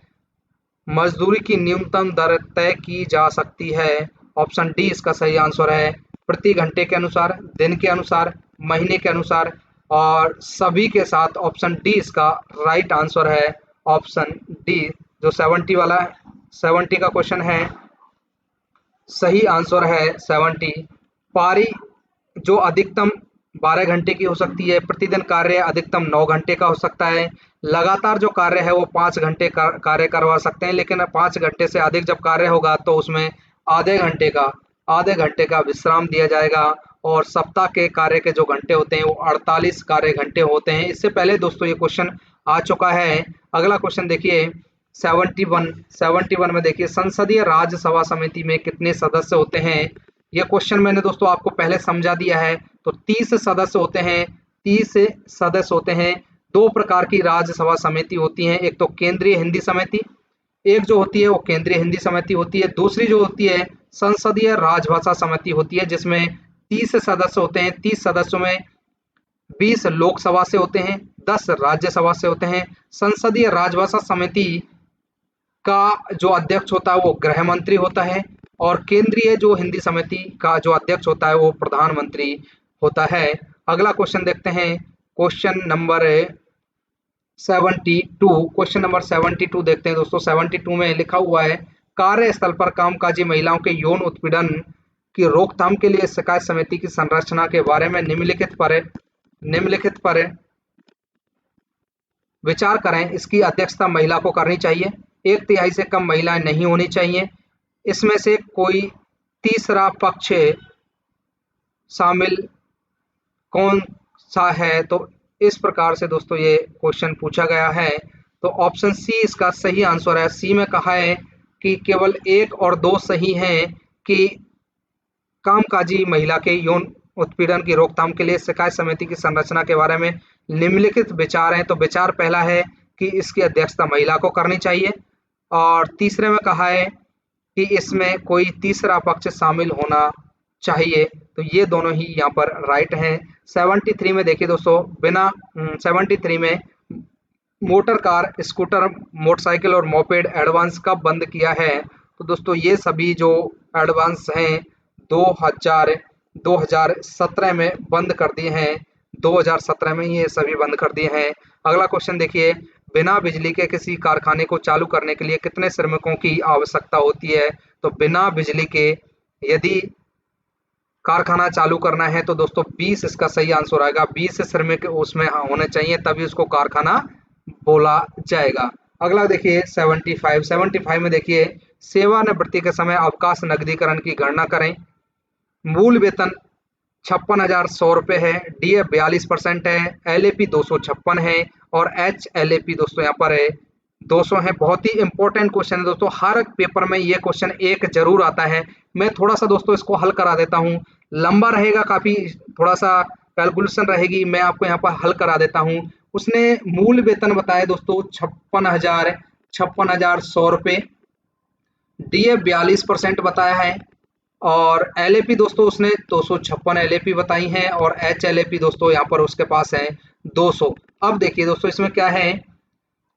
S1: मजदूरी की न्यूनतम दर तय की जा सकती है। ऑप्शन डी इसका सही आंसर है, प्रति घंटे के अनुसार, दिन के अनुसार, महीने के अनुसार और सभी के साथ। ऑप्शन डी इसका राइट आंसर है, ऑप्शन डी जो 70 का क्वेश्चन है, सही आंसर है 70। पारी जो अधिकतम 12 घंटे की हो सकती है, प्रतिदिन कार्य अधिकतम 9 घंटे का हो सकता है, लगातार जो कार्य है वो 5 घंटे कार्य करवा सकते हैं, लेकिन 5 घंटे से अधिक जब कार्य होगा तो उसमें आधे घंटे का विश्राम दिया जाएगा, और सप्ताह के कार्य के जो घंटे होते हैं वो 48 कार्य घंटे होते हैं। इससे पहले दोस्तों ये क्वेश्चन आ चुका है। अगला क्वेश्चन देखिए 71 में देखिए, संसदीय राज्यसभा समिति में कितने सदस्य होते हैं? यह क्वेश्चन मैंने दोस्तों आपको पहले समझा दिया है। तो 30 सदस्य होते हैं, दो प्रकार की राज्यसभा समिति होती हैं, एक तो केंद्रीय हिंदी समिति, एक जो होती है वो केंद्रीय हिंदी समिति होती है, दूसरी जो होती है संसदीय राजभाषा समिति होती है, जिसमें 30 सदस्य होते हैं। 30 सदस्यों में 20 लोकसभा से होते हैं, 10 राज्यसभा से होते हैं। संसदीय राजभाषा समिति का जो अध्यक्ष होता है वो गृह मंत्री होता है, और केंद्रीय जो हिंदी समिति का जो अध्यक्ष होता है वो प्रधानमंत्री होता है। अगला क्वेश्चन देखते हैं, क्वेश्चन नंबर 72। क्वेश्चन नंबर 72 देखते हैं दोस्तों। 72 में लिखा हुआ है, कार्यस्थल पर कामकाजी महिलाओं के यौन उत्पीड़न की रोकथाम के लिए शिकायत समिति की संरचना के बारे में निम्नलिखित पर विचार करें। इसकी अध्यक्षता महिला को करनी चाहिए, 1/3 से कम महिलाएं नहीं होनी चाहिए, इसमें से कोई तीसरा पक्ष शामिल कौन सा है। तो इस प्रकार से दोस्तों ये क्वेश्चन पूछा गया है। तो ऑप्शन सी इसका सही आंसर है। सी में कहा है कि केवल 1 और 2 सही हैं कि कामकाजी महिला के यौन उत्पीड़न की रोकथाम के लिए शिकायत समिति की संरचना के बारे में निम्नलिखित विचार हैं। तो विचार पहला है कि इसकी अध्यक्षता महिला को करनी चाहिए, और तीसरे में कहा है कि इसमें कोई तीसरा पक्ष शामिल होना चाहिए। तो ये दोनों ही यहाँ पर राइट हैं। 73 में देखिए दोस्तों, 73 में मोटर कार, स्कूटर, मोटरसाइकिल और मोपेड एडवांस कब बंद किया है। तो दोस्तों ये सभी जो एडवांस हैं 2017 में बंद कर दिए हैं। 2017 में ये सभी बंद कर दिए हैं। अगला क्वेश्चन देखिए, बिना बिजली के किसी कारखाने को चालू करने के लिए कितने श्रमिकों की आवश्यकता होती है। तो बिना बिजली के यदि कारखाना चालू करना है तो दोस्तों 20 इसका सही आंसर आएगा। 20 श्रमिक उसमें होने चाहिए, तभी उसको कारखाना बोला जाएगा। अगला देखिए 75 में देखिए, सेवानिवृत्ति के समय अवकाश नकदीकरण की गणना करें। मूल वेतन 56,100 रुपये है, डीए 42% है, एलएपी 256 है, और एचएलएपी दोस्तों यहाँ पर है 200 है। बहुत ही इंपॉर्टेंट क्वेश्चन है दोस्तों, हर पेपर में ये क्वेश्चन एक जरूर आता है। मैं थोड़ा सा दोस्तों इसको हल करा देता हूँ, लंबा रहेगा, काफी थोड़ा सा कैलकुलेशन रहेगी, मैं आपको यहाँ पर हल करा देता हूँ। उसने मूल वेतन बताया दोस्तों 56,100 रुपये, डीए 42% बताया है, और एलएपी दोस्तों उसने 256 एलएपी बताई हैं, और एचएलएपी दोस्तों यहाँ पर उसके पास है 200। अब देखिए दोस्तों इसमें क्या है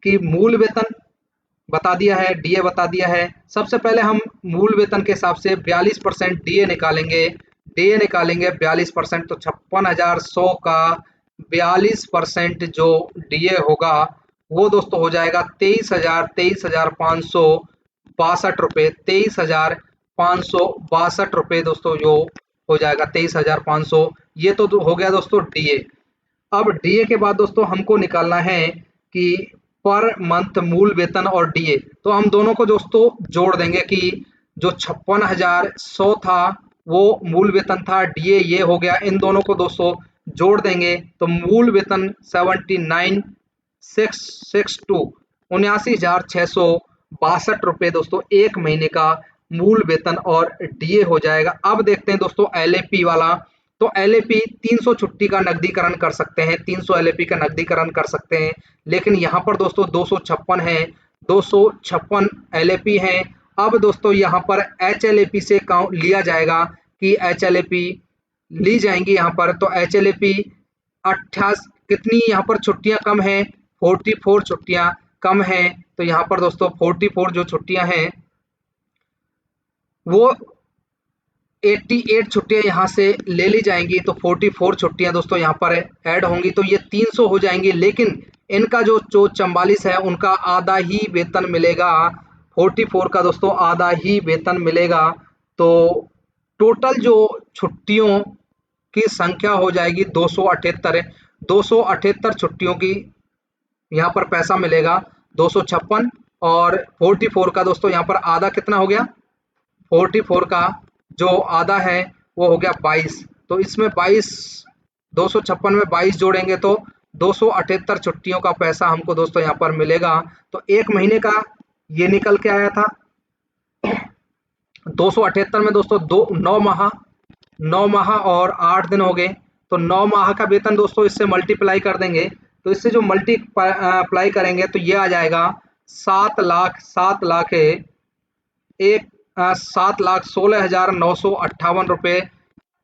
S1: कि मूल वेतन बता दिया है, डीए बता दिया है। सबसे पहले हम मूल वेतन के हिसाब से 42% डीए निकालेंगे। 42%, तो 56,100 का 42% जो डीए होगा वो दोस्तों हो जाएगा 23,562 रुपये। 23,562 रुपये दोस्तों जो हो जाएगा 23,500। ये तो हो गया दोस्तों डीए। अब डीए के बाद दोस्तों हमको निकालना है कि पर मंथ मूल वेतन और डीए, तो हम दोनों को दोस्तों जोड़ देंगे कि जो 56,100 था वो मूल वेतन था, डीए ये हो गया, इन दोनों को दोस्तों जोड़ देंगे तो मूल वेतन 79,662 रुपये दोस्तों एक महीने का मूल वेतन और डीए हो जाएगा। अब देखते हैं दोस्तों एलएपी वाला। तो एलएपी 300 छुट्टी का नकदीकरण कर सकते हैं, 300 एलएपी का नकदीकरण कर सकते हैं, लेकिन यहाँ पर दोस्तों 256 है, 256 एलएपी है। अब दोस्तों यहाँ पर एचएलएपी से लिया जाएगा कि एचएलएपी ली जाएंगी यहाँ पर। तो एचएलएपी 28 कितनी यहाँ पर छुट्टियां कम है, 44 छुट्टियां कम है। तो यहाँ पर दोस्तों 44 जो छुट्टियां हैं वो 88 छुट्टियां यहाँ से ले ली जाएंगी, तो 44 छुट्टियां दोस्तों यहाँ पर ऐड होंगी, तो ये 300 हो जाएंगी। लेकिन इनका जो 44 है उनका आधा ही वेतन मिलेगा, 44 का दोस्तों आधा ही वेतन मिलेगा। तो टोटल जो छुट्टियों की संख्या हो जाएगी 278। 278 छुट्टियों की यहाँ पर पैसा मिलेगा 256, और 44 का दोस्तों यहाँ पर आधा कितना हो गया, 44 का जो आधा है वो हो गया 22। तो इसमें 22, 256 में 22 जोड़ेंगे तो 278 छुट्टियों का पैसा हमको दोस्तों यहाँ पर मिलेगा। तो एक महीने का ये निकल के आया था 278 में दोस्तों 9 माह और 8 दिन हो गए, तो 9 माह का वेतन दोस्तों इससे मल्टीप्लाई कर देंगे तो इससे जो मल्टीप्लाई करेंगे तो ये आ जाएगा 7 लाख एक 7,16,958 रुपये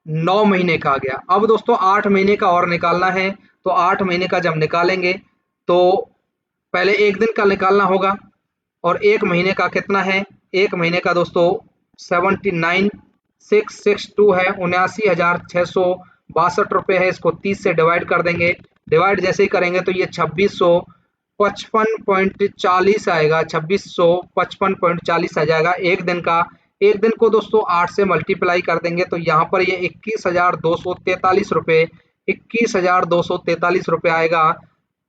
S1: 9 महीने का आ गया। अब दोस्तों 8 महीने का और निकालना है, तो 8 महीने का जब निकालेंगे तो पहले एक दिन का निकालना होगा और 1 महीने का कितना है, 1 महीने का दोस्तों 79,662 है, 79,662 है। इसको 30 से डिवाइड कर देंगे, डिवाइड जैसे ही करेंगे तो ये 2655.40 आएगा, 2655.40 आ जाएगा एक दिन का। एक दिन को दोस्तों 8 से मल्टीप्लाई कर देंगे तो यहाँ पर ये 21,243 रुपये 21,243 रुपये आएगा।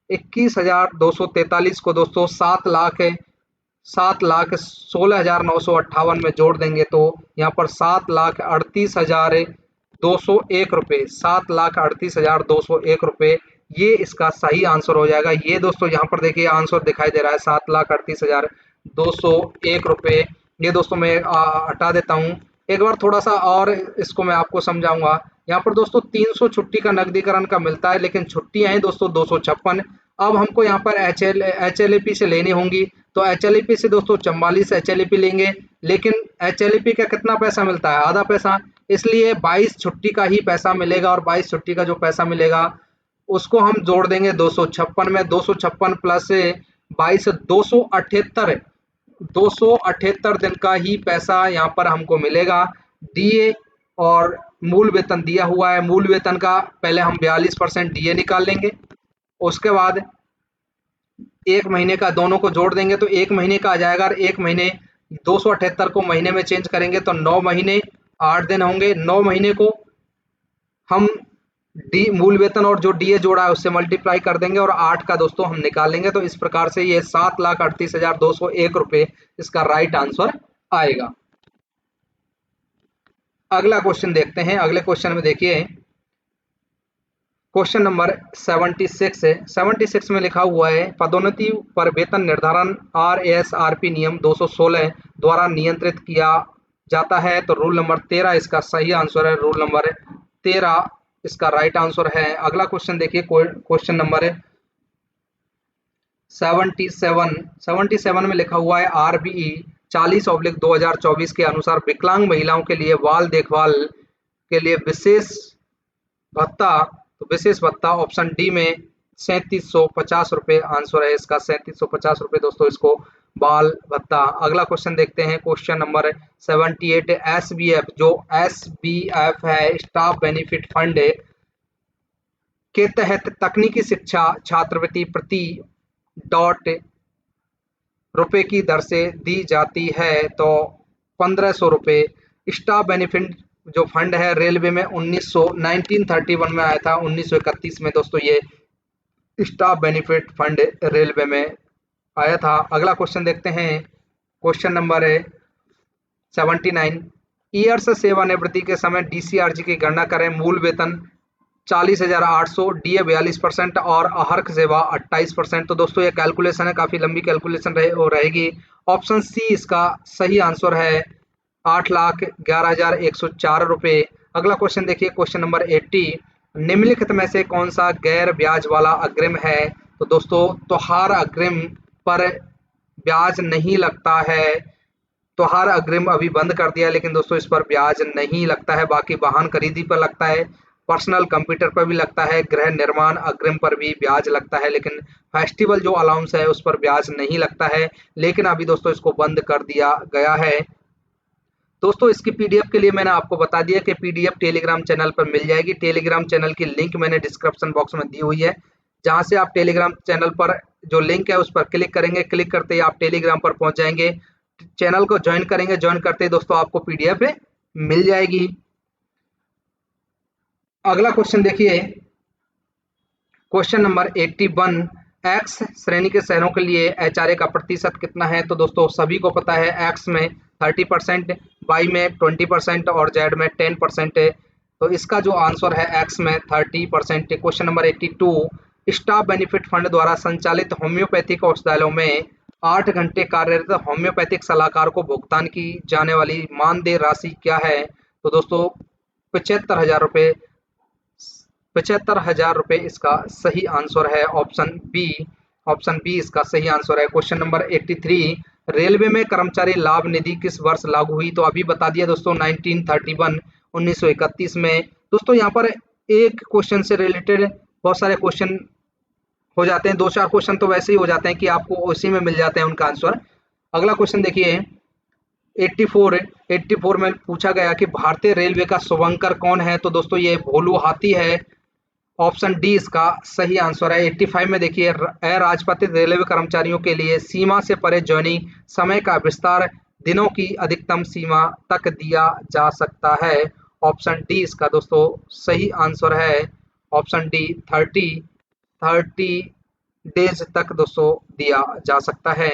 S1: 21,243 को दोस्तों 7,16,958 में जोड़ देंगे तो यहाँ पर 7,38,201 रुपये 7,38,201 रुपये ये इसका सही आंसर हो जाएगा। ये दोस्तों यहाँ पर देखिए आंसर दिखाई दे रहा है 7,38,201 रुपये। ये दोस्तों मैं हटा देता हूँ, एक बार थोड़ा सा और इसको मैं आपको समझाऊंगा। यहाँ पर दोस्तों 300 छुट्टी का नकदीकरण का मिलता है, लेकिन छुट्टियां हैं दोस्तों 256। अब हमको यहाँ पर HLAP से लेनी होंगी, तो HLAP से दोस्तों 44 HLAP लेंगे, लेकिन HLAP का कितना पैसा मिलता है, आधा पैसा, इसलिए 22 छुट्टी का ही पैसा मिलेगा। और 22 छुट्टी का जो पैसा मिलेगा उसको हम जोड़ देंगे 256 में, 256 प्लस 22 278 दिन का ही पैसा यहाँ पर हमको मिलेगा। DA और मूल वेतन दिया हुआ है, मूल वेतन का पहले हम 42% DA निकाल लेंगे, उसके बाद 1 महीने का दोनों को जोड़ देंगे तो 1 महीने का आ जाएगा। और 1 महीने 278 को महीने में चेंज करेंगे तो 9 महीने 8 दिन होंगे। 9 महीने को हम मूल वेतन और जो DA जोड़ा है उससे मल्टीप्लाई कर देंगे और 8 का दोस्तों हम निकालेंगे। तो इस प्रकार से ये 7,38,201 रुपये इसका राइट आंसर आएगा। अगला क्वेश्चन देखते हैं। अगले क्वेश्चन में देखिए क्वेश्चन नंबर 76 है। 76 में लिखा हुआ है पदोन्नति पर वेतन निर्धारण RASRP नियम 216 द्वारा नियंत्रित किया जाता है। तो रूल नंबर 13 इसका सही आंसर है, रूल नंबर 13 इसका राइट आंसर है। अगला क्वेश्चन देखिए क्वेश्चन नंबर 77 में लिखा हुआ है RBE 40/2024 के अनुसार विकलांग महिलाओं के लिए बाल देखभाल के लिए विशेष भत्ता, तो विशेष भत्ता ऑप्शन डी में 3750 रुपये आंसर है इसका, 3750 रुपये दोस्तों इसको बाल भत्ता। अगला क्वेश्चन देखते हैं क्वेश्चन नंबर 78 SBF जो SBF है स्टाफ बेनिफिट फंड के तहत तकनीकी शिक्षा छात्रवृत्ति प्रति रुपए की दर से दी जाती है, तो 1500 रुपये। स्टाफ बेनिफिट जो फंड है रेलवे में 1931 में आया था, 1931 में दोस्तों ये स्टाफ बेनिफिट फंड रेलवे में आया था। अगला क्वेश्चन देखते हैं क्वेश्चन नंबर 79 ईयर्स सेवानिवृत्ति के समय DCRG की गणना करें। मूल वेतन 40,800, DA 42% और अहर्क सेवा 28%। तो दोस्तों ये कैलकुलेशन है, काफी लंबी कैलकुलेशन रहेगी। ऑप्शन सी इसका सही आंसर है 8,11,104 रुपये। अगला क्वेश्चन देखिए क्वेश्चन नंबर 80 निम्नलिखित में से कौन सा गैर ब्याज वाला अग्रिम है। तो दोस्तों त्योहार अग्रिम पर ब्याज नहीं लगता है, त्योहार अग्रिम अभी बंद कर दिया, लेकिन दोस्तों इस पर ब्याज नहीं लगता है। बाकी वाहन खरीदी पर लगता है, पर्सनल कंप्यूटर पर भी लगता है, गृह निर्माण अग्रिम पर भी ब्याज लगता है, लेकिन फेस्टिवल जो अलाउंस है उस पर ब्याज नहीं लगता है। लेकिन अभी दोस्तों इसको बंद कर दिया गया है। दोस्तों इसकी PDF के लिए मैंने आपको बता दिया कि PDF टेलीग्राम चैनल पर मिल जाएगी। टेलीग्राम चैनल की लिंक मैंने डिस्क्रिप्शन बॉक्स में दी हुई है, जहां से आप टेलीग्राम चैनल पर जो लिंक है उस पर क्लिक करेंगे, क्लिक करते ही आप टेलीग्राम पर पहुंच जाएंगे, चैनल को ज्वाइन करेंगे, ज्वाइन करते ही दोस्तों आपको PDF मिल जाएगी। अगला क्वेश्चन देखिए क्वेश्चन नंबर 81 एक्स श्रेणी के शहरों के लिए HRA का प्रतिशत कितना है। तो दोस्तों सभी को पता है एक्स में 30%, वाई में 20% और जेड में 10% है। तो इसका जो आंसर है एक्स में 30%। Question number 82 staff benefit fund द्वारा संचालित होम्योपैथिक औषधालयों में 8 घंटे कार्यरत होम्योपैथिक सलाहकार को भुगतान की जाने वाली मानदेय राशि क्या है। तो दोस्तों 75,000 रुपये 75,000 रुपए इसका सही आंसर है। ऑप्शन बी इसका सही आंसर है। क्वेश्चन नंबर 83, रेलवे में कर्मचारी लाभ निधि किस वर्ष लागू हुई? तो अभी बता दिया दोस्तों 1931, 1931 में। दोस्तों यहाँ पर एक क्वेश्चन से रिलेटेड बहुत सारे क्वेश्चन हो जाते हैं, 2-4 क्वेश्चन तो वैसे ही हो जाते हैं कि आपको उसी में मिल जाते हैं उनका आंसर। अगला क्वेश्चन देखिए 84 में पूछा गया कि भारतीय रेलवे का शुभंकर कौन है? तो दोस्तों ये भोलू हाथी है। ऑप्शन डी इसका सही आंसर है। 85 में देखिए अराजपत्रित रेलवे कर्मचारियों के लिए सीमा से परे ज्वाइनिंग समय का विस्तार दिनों की अधिकतम सीमा तक दिया जा सकता है। ऑप्शन डी इसका दोस्तों सही आंसर है। ऑप्शन डी 30 डेज तक दोस्तों दिया जा सकता है।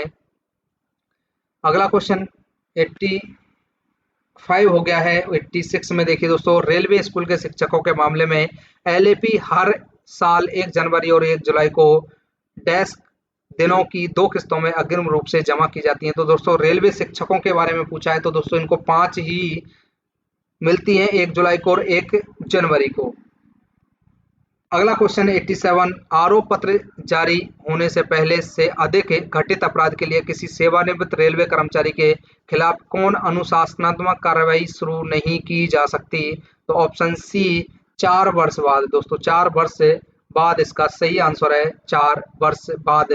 S1: अगला क्वेश्चन 85 हो गया है। 86 में देखिए दोस्तों रेलवे स्कूल के शिक्षकों के मामले में एलएपी हर साल 1 जनवरी और 1 जुलाई को डैश दिनों की 2 किस्तों में अग्रिम रूप से जमा की जाती है। तो दोस्तों रेलवे शिक्षकों के बारे में पूछा है तो दोस्तों इनको 5 ही मिलती हैं, 1 जुलाई को और 1 जनवरी को। अगला क्वेश्चन 87, आरोप पत्र जारी होने से पहले से अधिक घटित अपराध के लिए किसी सेवानिवृत्त रेलवे कर्मचारी के खिलाफ कौन अनुशासनात्मक कार्रवाई शुरू नहीं की जा सकती? तो ऑप्शन सी 4 वर्ष बाद। दोस्तों 4 वर्ष बाद इसका सही आंसर है, 4 वर्ष बाद।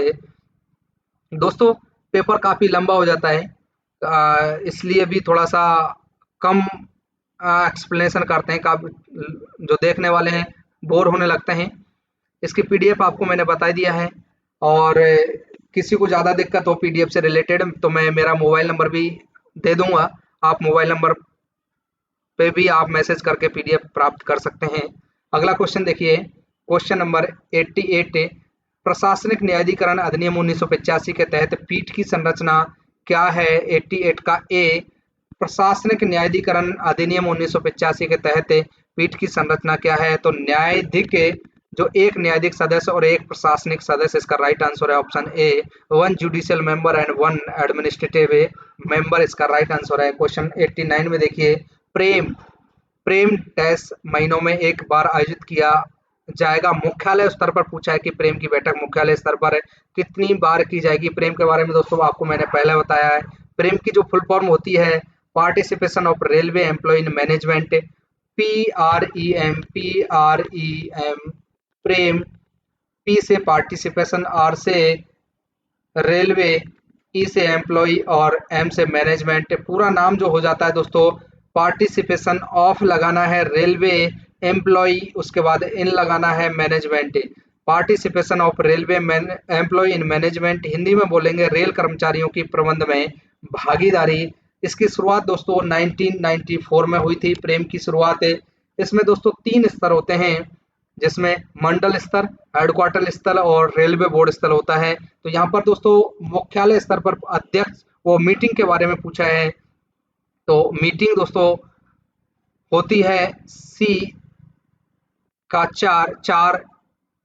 S1: दोस्तों पेपर काफी लंबा हो जाता है, इसलिए भी थोड़ा सा कम एक्सप्लेनेशन करते हैं, जो देखने वाले हैं बोर होने लगते हैं। इसकी पीडीएफ आपको मैंने बता दिया है, और किसी को ज़्यादा दिक्कत हो पीडीएफ से रिलेटेड तो मैं मेरा मोबाइल नंबर भी दे दूंगा, आप मोबाइल नंबर पे भी आप मैसेज करके पीडीएफ प्राप्त कर सकते हैं। अगला क्वेश्चन देखिए क्वेश्चन नंबर 88, प्रशासनिक न्यायाधिकरण अधिनियम 1985 के तहत पीठ की संरचना क्या है? 88 का ए, प्रशासनिक न्यायाधिकरण अधिनियम 1985 के तहत पीठ की संरचना क्या है? तो न्यायाधिक जो एक न्यायाधिक सदस्य और एक प्रशासनिक सदस्य, इसका राइट आंसर है option A, 1 judicial member and 1 administrative member, इसका राइट आंसर है। क्वेश्चन 89 में देखिए प्रेम डैश महीनों में एक बार आयोजित किया जाएगा? मुख्यालय स्तर पर पूछा है कि प्रेम की बैठक मुख्यालय स्तर पर कितनी बार की जाएगी? प्रेम के बारे में दोस्तों आपको मैंने पहले बताया है। प्रेम की जो फुल फॉर्म होती है participation of railway employ in management, PREM PREM, P से पार्टिसिपेशन, आर से रेलवे, ई से एम्प्लॉय और एम से मैनेजमेंट। पूरा नाम जो हो जाता है दोस्तों पार्टिसिपेशन ऑफ लगाना है रेलवे एम्प्लॉय, उसके बाद इन लगाना है management. Participation of railway employ in management, Hindi में बोलेंगे रेल कर्मचारियों की प्रबंध में भागीदारी। इसकी शुरुआत दोस्तों 1994 में हुई थी। प्रेम की शुरुआत इसमें दोस्तों 3 स्तर होते हैं, जिसमें मंडल स्तर, हेडक्वार्टर स्तर और रेलवे बोर्ड स्तर होता है। तो यहाँ पर दोस्तों मुख्यालय स्तर पर अध्यक्ष वो मीटिंग के बारे में पूछा है, तो मीटिंग दोस्तों होती है सी का 4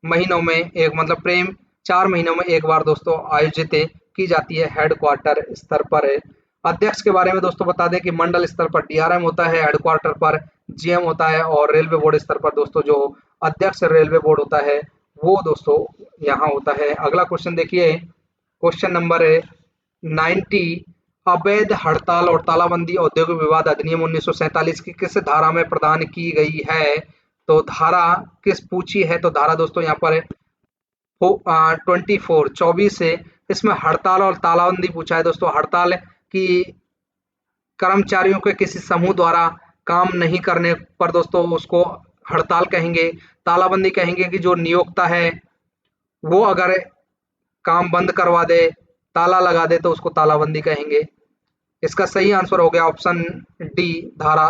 S1: महीनों में एक, मतलब प्रेम 4 महीनों में एक बार दोस्तों आयोजित की जाती है हेडक्वार्टर स्तर पर। अध्यक्ष के बारे में दोस्तों बता दें कि मंडल स्तर पर डीआरएम होता है, हेडक्वार्टर पर जीएम होता है और रेलवे बोर्ड स्तर पर दोस्तों जो अध्यक्ष रेलवे बोर्ड होता है वो दोस्तों यहाँ होता है। अगला क्वेश्चन देखिए क्वेश्चन नंबर 90, अवैध हड़ताल और तालाबंदी औद्योगिक विवाद अधिनियम 1947 की किस धारा में प्रदान की गई है? तो धारा किस पूछी है? तो धारा दोस्तों यहाँ पर 24 से इसमें हड़ताल और तालाबंदी पूछा है दोस्तों। हड़ताल की कर्मचारियों के किसी समूह द्वारा काम नहीं करने पर दोस्तों उसको हड़ताल कहेंगे। तालाबंदी कहेंगे कि जो नियोक्ता है वो अगर काम बंद करवा दे, ताला लगा दे तो उसको तालाबंदी कहेंगे। इसका सही आंसर हो गया ऑप्शन डी, धारा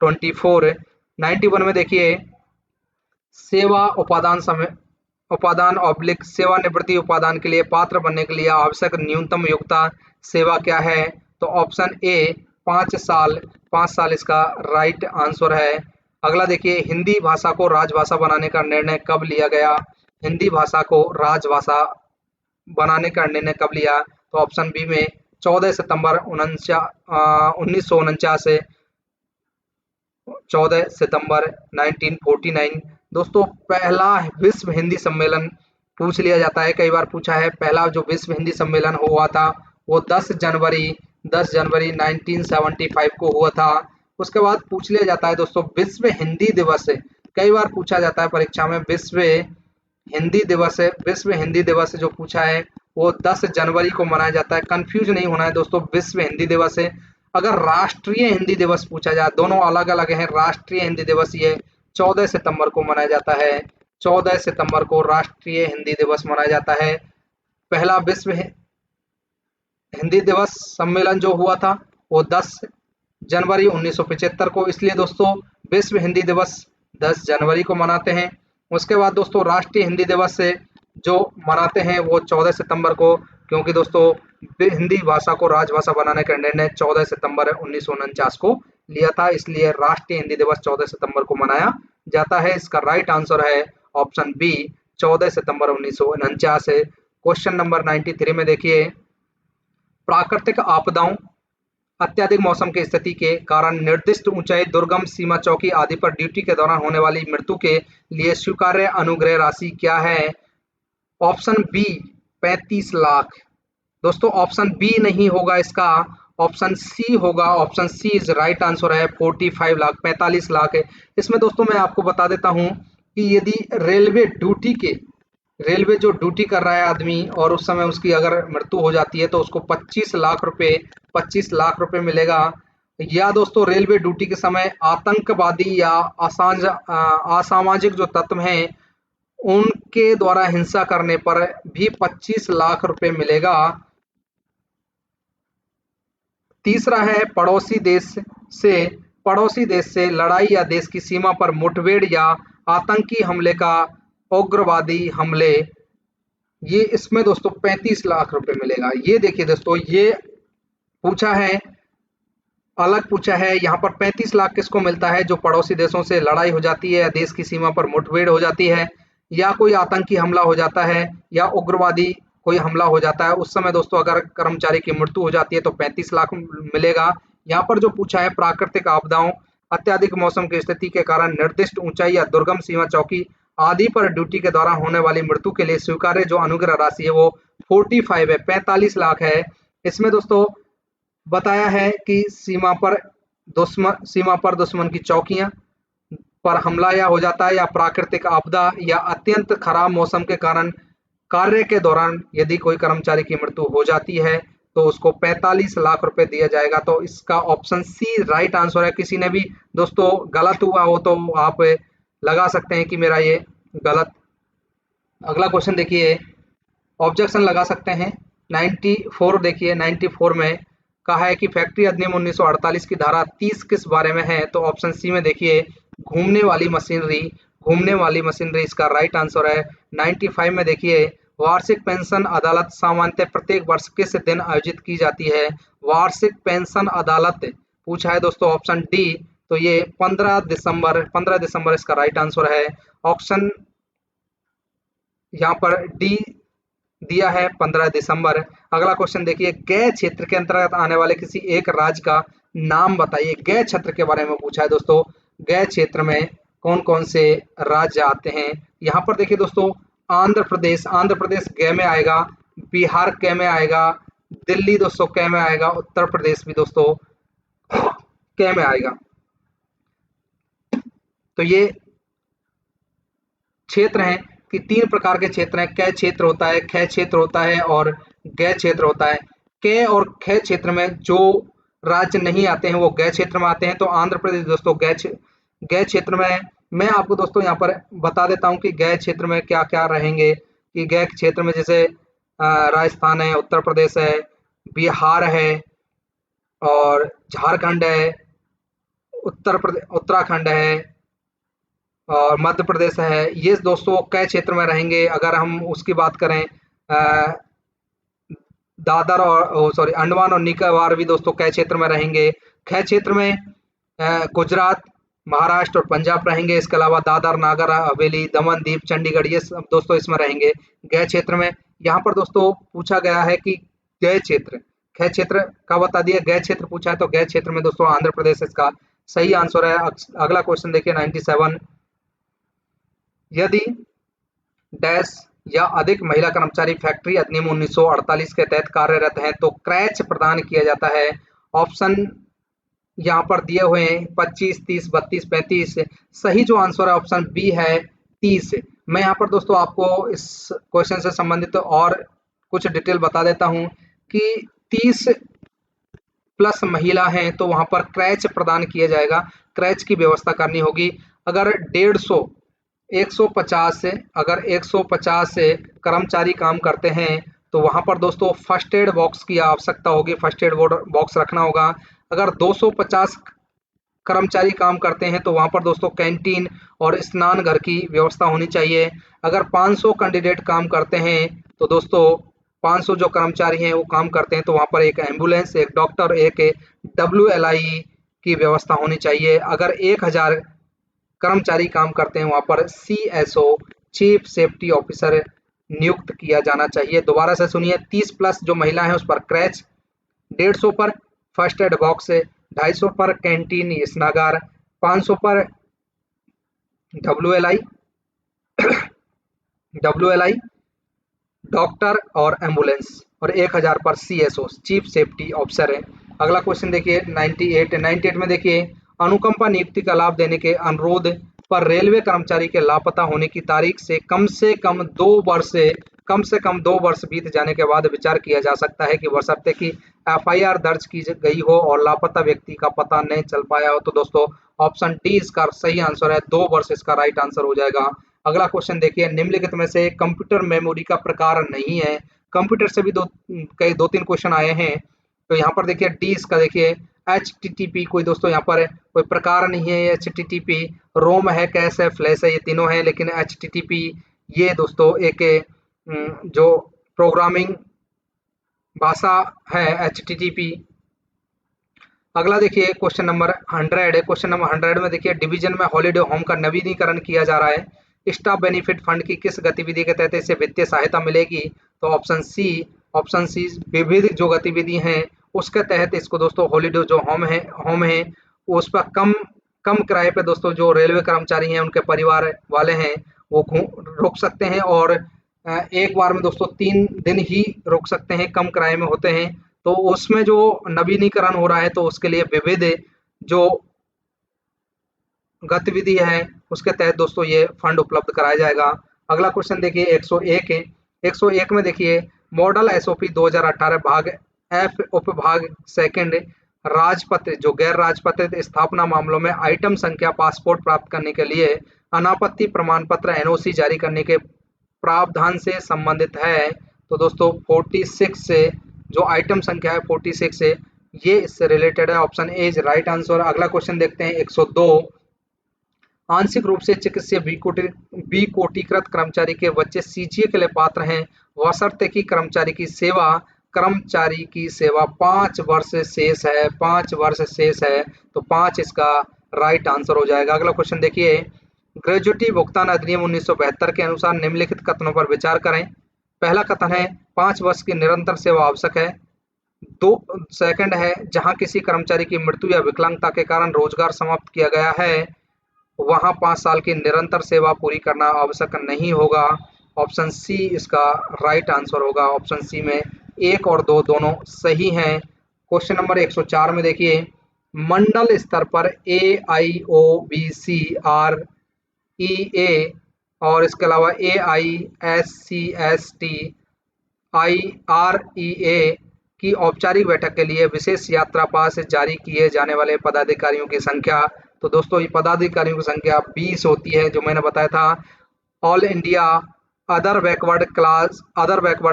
S1: 24। 91 में देखिए सेवा उपादान ऑब्लिक सेवानिवृत्ति उपादान के लिए पात्र बनने के लिए आवश्यक न्यूनतम योग्यता सेवा क्या है? तो ऑप्शन ए 5 साल, 5 साल इसका राइट आंसर है। अगला देखिए हिंदी भाषा को राजभाषा बनाने का निर्णय कब लिया गया? हिंदी भाषा को राजभाषा बनाने का निर्णय कब लिया? तो ऑप्शन बी में 14 सितंबर 1949 से 14 सितंबर 1949 दोस्तों पहला विश्व हिंदी सम्मेलन पूछ लिया जाता है, कई बार पूछा है। पहला जो विश्व हिंदी सम्मेलन हुआ था वो 10 जनवरी 1975 को हुआ था। उसके बाद पूछ लिया जाता है दोस्तों विश्व हिंदी दिवस, कई बार पूछा जाता है परीक्षा में विश्व हिंदी दिवस है। विश्व हिंदी दिवस जो पूछा है वो 10 जनवरी को मनाया जाता है। कंफ्यूज नहीं होना है दोस्तों, विश्व हिंदी दिवस है। अगर राष्ट्रीय हिंदी दिवस पूछा जाए, दोनों अलग अलग हैं। राष्ट्रीय हिंदी दिवस ये 14 सितंबर को मनाया जाता है। 14 सितंबर को राष्ट्रीय हिंदी दिवस मनाया जाता है। पहला विश्व हिंदी दिवस सम्मेलन जो हुआ था वो 10 जनवरी 1975 को, इसलिए दोस्तों विश्व हिंदी दिवस 10 जनवरी को मनाते हैं। उसके बाद दोस्तों राष्ट्रीय हिंदी दिवस से जो मनाते हैं वो 14 सितंबर को, क्योंकि दोस्तों हिंदी भाषा को राजभाषा बनाने का निर्णय 14 सितंबर 1949 को लिया था, इसलिए राष्ट्रीय हिंदी दिवस 14 सितंबर को मनाया जाता है। इसका राइट आंसर है ऑप्शन बी, 14 सितंबर 1949 है। क्वेश्चन नंबर 93 में देखिए, प्राकृतिक आपदाओं, अत्यधिक मौसम की स्थिति के कारण निर्दिष्ट ऊंचाई, दुर्गम सीमा चौकी आदि पर ड्यूटी के दौरान होने वाली मृत्यु के लिए स्वीकार्य अनुग्रह राशि क्या है? Option B 35 lakh. दोस्तों ऑप्शन बी नहीं होगा इसका, ऑप्शन सी होगा। Option C is right answer है, 45 लाख, 45 लाख है। इसमें दोस्तों मैं आपको बता देता हूं कि यदि रेलवे जो ड्यूटी कर रहा है आदमी और उस समय उसकी अगर मृत्यु हो जाती है तो उसको 25 लाख रुपए मिलेगा। या दोस्तों रेलवे ड्यूटी के समय आतंकवादी या असामाजिक जो तत्व हैं उनके द्वारा हिंसा करने पर भी 25 लाख रुपए मिलेगा। तीसरा है पड़ोसी देश से लड़ाई या देश की सीमा पर मुठभेड़ या आतंकी हमले का उग्रवादी हमले, ये इसमें दोस्तों 35 लाख रुपए मिलेगा। ये देखिए दोस्तों, ये पूछा है, अलग पूछा है। यहाँ पर 35 लाख किसको मिलता है? जो पड़ोसी देशों से लड़ाई हो जाती है या देश की सीमा पर मुठभेड़ हो जाती है या कोई आतंकी हमला हो जाता है या उग्रवादी कोई हमला हो जाता है, उस समय दोस्तों अगर कर्मचारी की मृत्यु हो जाती है तो 35 लाख मिलेगा। यहाँ पर जो पूछा है प्राकृतिक आपदाओं, अत्यधिक मौसम की स्थिति के कारण निर्दिष्ट ऊंचाई या दुर्गम सीमा चौकी आदि पर ड्यूटी के दौरान होने वाली मृत्यु के लिए स्वीकार्य जो अनुग्रह राशि है वो 45 है, 45 लाख है। इसमें दोस्तों बताया है कि सीमा पर दुश्मन की चौकियां पर हमला या हो जाता है या प्राकृतिक आपदा या अत्यंत खराब मौसम के कारण कार्य के दौरान यदि कोई कर्मचारी की मृत्यु हो जाती है तो उसको 45 लाख रुपए दिया जाएगा। तो इसका ऑप्शन सी राइट आंसर है। किसी ने भी दोस्तों गलत हुआ हो तो आप लगा सकते हैं कि मेरा ये गलत। अगला क्वेश्चन देखिए, ऑब्जेक्शन लगा सकते हैं। 94 देखिए, 94 में कहा है कि फैक्ट्री अधिनियम 1948 की धारा 30 किस बारे में है? तो ऑप्शन सी में देखिए घूमने वाली मशीनरी इसका राइट आंसर है। 95 में देखिए वार्षिक पेंशन अदालत सामान्यतः प्रत्येक वर्ष किस दिन आयोजित की जाती है? वार्षिक पेंशन अदालत पूछा है दोस्तों, ऑप्शन डी, तो ये 15 दिसंबर इसका राइट आंसर है। ऑप्शन यहाँ पर डी दिया है 15 दिसंबर। अगला क्वेश्चन देखिए, गय क्षेत्र के अंतर्गत आने वाले किसी एक राज्य का नाम बताइए। गय क्षेत्र के बारे में पूछा है दोस्तों, गय क्षेत्र में कौन कौन से राज्य आते हैं? यहाँ पर देखिए दोस्तों आंध्र प्रदेश गय में आएगा, बिहार गय में आएगा, दिल्ली दोस्तों गय में आएगा, उत्तर प्रदेश भी दोस्तों गय में आएगा। तो ये क्षेत्र हैं कि 3 प्रकार के क्षेत्र हैं, कै क्षेत्र होता है, ख क्षेत्र होता है और गय क्षेत्र होता है। कै और ख क्षेत्र में जो राज्य नहीं आते हैं वो गय क्षेत्र में आते हैं। तो आंध्र प्रदेश दोस्तों गय क्षेत्र में। मैं आपको दोस्तों यहाँ पर बता देता हूँ कि गय क्षेत्र में क्या क्या रहेंगे। कि गय क्षेत्र में जैसे राजस्थान है, उत्तर प्रदेश है, बिहार है और झारखंड है, उत्तराखंड है और मध्य प्रदेश है। ये दोस्तों कै क्षेत्र में रहेंगे। अगर हम उसकी बात करें दादर और सॉरी अंडमान और निकोबार भी दोस्तों कै क्षेत्र में रहेंगे। ख क्षेत्र में गुजरात, महाराष्ट्र और पंजाब रहेंगे। इसके अलावा दादर नागर हवेली, दमन दीव, चंडीगढ़ ये सब दोस्तों इसमें रहेंगे गय क्षेत्र में। यहाँ पर दोस्तों पूछा गया है कि गय क्षेत्र, ख क्षेत्र का बता दिया, गय क्षेत्र पूछा है तो गय क्षेत्र में दोस्तों आंध्र प्रदेश इसका सही आंसर है। अगला क्वेश्चन देखिए 97, यदि डैश या अधिक महिला कर्मचारी फैक्ट्री अधिनियम 1948 के तहत कार्यरत हैं तो क्रैच प्रदान किया जाता है। ऑप्शन यहाँ पर दिए हुए हैं 25, 30, 32, 35। सही जो आंसर है ऑप्शन बी है 30। मैं यहाँ पर दोस्तों आपको इस क्वेश्चन से संबंधित और कुछ डिटेल बता देता हूँ कि 30 प्लस महिला हैं तो वहां पर क्रैच प्रदान किया जाएगा, क्रैच की व्यवस्था करनी होगी। अगर 150 150 से अगर 150 से कर्मचारी काम करते हैं तो वहां पर दोस्तों फर्स्ट एड बॉक्स की आवश्यकता होगी, फर्स्ट एड बॉक्स रखना होगा। अगर 250 कर्मचारी काम करते हैं तो वहां पर दोस्तों कैंटीन और स्नान घर की व्यवस्था होनी चाहिए। अगर 500 कैंडिडेट काम करते हैं तो दोस्तों 500 जो कर्मचारी हैं वो काम करते हैं तो वहां पर एक एम्बुलेंस, एक डॉक्टर, एक WLI की व्यवस्था होनी चाहिए। अगर 1000 कर्मचारी काम करते हैं वहां पर CSO, चीफ सेफ्टी ऑफिसर नियुक्त किया जाना चाहिए। दोबारा से सुनिए, 30 प्लस जो महिला है उस पर क्रैच, 150 पर फर्स्ट एड बॉक्स, 250 पर कैंटीन स्नागार, 500 पर WLI WLI डॉक्टर और एम्बुलेंस, और 1000 पर CSO चीफ सेफ्टी ऑफिसर है। अगला क्वेश्चन देखिए 98 में देखिए, अनुकंपा नियुक्ति का लाभ देने के अनुरोध पर रेलवे कर्मचारी के लापता होने की तारीख से कम 2 वर्ष बीत जाने के बाद विचार किया जा सकता है कि बशर्ते कि FIR दर्ज की गई हो और लापता व्यक्ति का पता नहीं चल पाया हो। तो दोस्तों ऑप्शन डी इसका सही आंसर है, 2 वर्ष इसका राइट आंसर हो जाएगा। अगला क्वेश्चन देखिए, निम्नलिखित में से कंप्यूटर मेमोरी का प्रकार नहीं है। कंप्यूटर से भी दो तीन क्वेश्चन आए हैं। तो यहाँ पर देखिए डी इसका देखिए HTTP कोई दोस्तों यहाँ पर कोई प्रकार नहीं है। HTTP रोम है, कैश है, फ्लैश है, ये तीनों है, लेकिन HTTP ये दोस्तों एक जो प्रोग्रामिंग भाषा है HTTP। अगला देखिए क्वेश्चन नंबर 100 है। क्वेश्चन नंबर 100 में देखिए, डिवीजन में हॉलीडे होम का नवीनीकरण किया जा रहा है। स्टाफ बेनिफिट फंड की किस गतिविधि के तहत इसे वित्तीय सहायता मिलेगी? तो ऑप्शन सी विविध जो गतिविधि हैं उसके तहत इसको दोस्तों हॉलीडे जो होम है उस पर कम किराए पे दोस्तों जो रेलवे कर्मचारी हैं उनके परिवार वाले हैं वो रुक सकते हैं, और एक बार में दोस्तों 3 दिन ही रुक सकते हैं, कम किराए में होते हैं। तो उसमें जो नवीनीकरण हो रहा है तो उसके लिए विविध जो गतिविधि है उसके तहत दोस्तों ये फंड उपलब्ध कराया जाएगा। अगला क्वेश्चन देखिए 101 है। 101 में देखिए, मॉडल SOP 2018 भाग F उपभाग सेकंड राजपत्रित जो गैर राजपत्रित स्थापना मामलों में आइटम संख्या पासपोर्ट प्राप्त करने के लिए अनापत्ति प्रमाण पत्र NOC जारी करने के प्रावधान से संबंधित है। तो दोस्तों 46 से जो आइटम संख्या है 46 से ये इससे रिलेटेड है। Option A is right answer. अगला क्वेश्चन देखते हैं 102, आंशिक रूप से चिकित्सीय बी कोटिकृत कर्मचारी के बच्चे CGA के लिए पात्र हैं बशर्ते कि कर्मचारी की सेवा 5 वर्ष शेष है, 5 वर्ष शेष है। तो 5 इसका राइट आंसर हो जाएगा। अगला क्वेश्चन देखिए, ग्रेजुएटी भुगतान अधिनियम 1972 के अनुसार निम्नलिखित कथनों पर विचार करें। पहला कथन है 5 वर्ष की निरंतर सेवा आवश्यक है। सेकंड है, जहां किसी कर्मचारी की मृत्यु या विकलांगता के कारण रोजगार समाप्त किया गया है वहां 5 साल की निरंतर सेवा पूरी करना आवश्यक नहीं होगा। ऑप्शन सी इसका राइट आंसर होगा। ऑप्शन सी में 1 और 2 दोनों सही हैं। क्वेश्चन नंबर 104 में देखिए, मंडल स्तर पर AIOBCREA और इसके अलावा AISCSTIREA की औपचारिक बैठक के लिए विशेष यात्रा पास जारी किए जाने वाले पदाधिकारियों की संख्या। तो दोस्तों ये पदाधिकारियों की संख्या 20 होती है, जो मैंने बताया था। All India other backward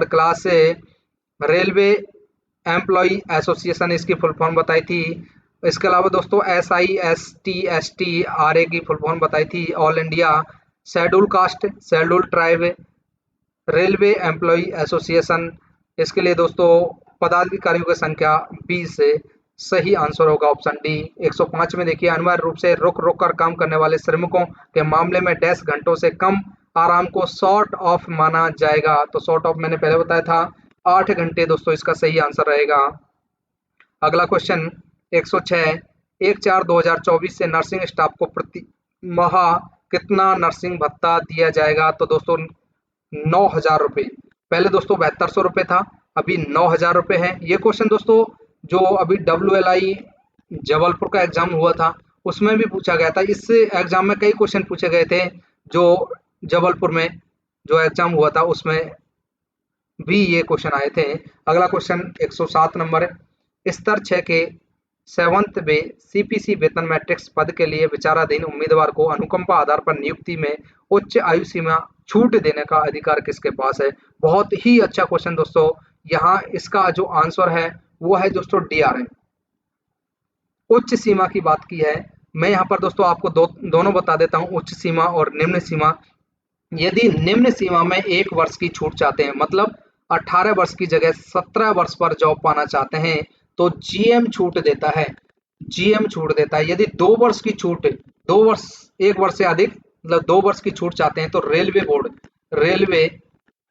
S1: class से रेलवे एम्प्लॉय एसोसिएशन इसकी फुल फॉर्म बताई थी। इसके अलावा दोस्तों SISTSTRA की फुल फॉर्म बताई थी, all India schedule caste schedule tribe railway employ association. इसके लिए दोस्तों पदाधिकारियों की संख्या 20 से सही आंसर होगा ऑप्शन डी। 105 में देखिए, अनिवार्य रूप से रुक कर काम करने वाले श्रमिकों के मामले में डैश घंटों से कम आराम को शॉर्ट ऑफ माना जाएगा। तो शॉर्ट ऑफ मैंने पहले बताया था 8 घंटे दोस्तों इसका सही आंसर रहेगा। अगला क्वेश्चन 106, 1/4/2024 से नर्सिंग स्टाफ को प्रति माह कितना नर्सिंग भत्ता दिया जाएगा? तो दोस्तों 9,000 रुपये। पहले दोस्तों 7200 रुपये था, अभी 9,000 रुपये है। ये क्वेश्चन दोस्तों जो अभी WLI जबलपुर का एग्जाम हुआ था उसमें भी पूछा गया था। इस एग्जाम में कई क्वेश्चन पूछे गए थे जो जबलपुर में जो एग्जाम हुआ था उसमें भी ये क्वेश्चन आए थे। अगला क्वेश्चन 107 नंबर स्तर 6 के 7th में CPC वेतन मैट्रिक्स पद के लिए विचाराधीन उम्मीदवार को अनुकंपा आधार पर नियुक्ति में उच्च आयु सीमा छूट देने का अधिकार किसके पास है? बहुत ही अच्छा क्वेश्चन दोस्तों। यहाँ इसका जो आंसर है वो है दोस्तों DRM। उच्च सीमा की बात की है। मैं यहाँ पर दोस्तों आपको दोनों बता देता हूँ, उच्च सीमा और निम्न सीमा। यदि निम्न सीमा में 1 वर्ष की छूट चाहते हैं, मतलब 18 वर्ष की जगह 17 वर्ष पर जॉब पाना चाहते हैं, तो GM छूट देता है। GM छूट देता है। यदि 2 वर्ष की छूट, 2 वर्ष, 1 वर्ष से अधिक, मतलब 2 वर्ष की छूट चाहते हैं तो रेलवे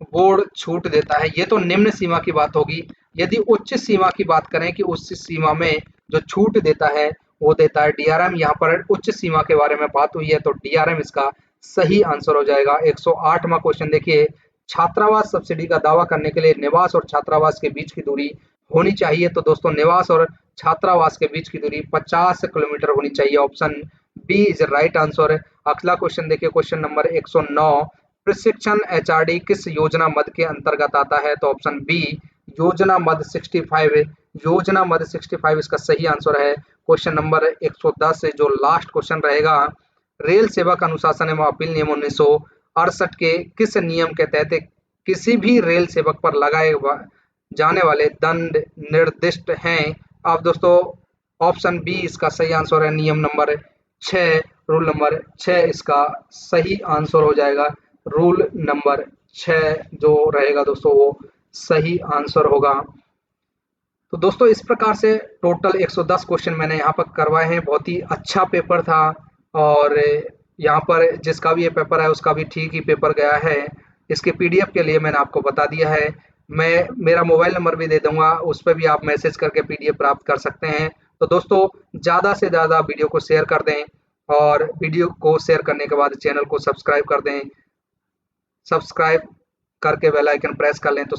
S1: बोर्ड छूट देता है। ये तो निम्न सीमा की बात होगी। यदि उच्च सीमा की बात करें कि उच्च सीमा में जो छूट देता है वो देता है DRM। यहाँ पर उच्च सीमा के बारे में बात हुई है तो DRM इसका सही आंसर हो जाएगा। 108वां क्वेश्चन देखिए, छात्रावास सब्सिडी का दावा करने के लिए निवास और छात्रावास के बीच की दूरी होनी चाहिए। तो दोस्तों निवास और छात्रावास के बीच की दूरी 50 किलोमीटर होनी चाहिए। Option B is right answer. अगला क्वेश्चन देखिए, क्वेश्चन नंबर 109, प्रशिक्षण HRD किस योजना मद के अंतर्गत आता है? तो ऑप्शन बी योजना मद 65, योजना मद 65 इसका सही आंसर है। क्वेश्चन नंबर 110 से जो लास्ट क्वेश्चन रहेगा, रेल सेवक अनुशासन एवं अपील नियम 1968 के किस नियम के तहत किसी भी रेल सेवक पर लगाए जाने वाले दंड निर्दिष्ट हैं? अब दोस्तों ऑप्शन बी इसका सही आंसर है, नियम नंबर 6, रूल नंबर 6 इसका सही आंसर हो जाएगा। रूल नंबर 6 जो रहेगा दोस्तों वो सही आंसर होगा। तो दोस्तों इस प्रकार से टोटल 110 क्वेश्चन मैंने यहाँ पर करवाए हैं। बहुत ही अच्छा पेपर था और यहाँ पर जिसका भी ये पेपर है उसका भी ठीक ही पेपर गया है। इसके PDF के लिए मैंने आपको बता दिया है। मैं मेरा मोबाइल नंबर भी दे दूंगा, उस पर भी आप मैसेज करके PDF प्राप्त कर सकते हैं। तो दोस्तों ज़्यादा से ज़्यादा वीडियो को शेयर कर दें और वीडियो को शेयर करने के बाद चैनल को सब्सक्राइब कर दें। सब्सक्राइब करके बेल आइकन प्रेस कर लें तो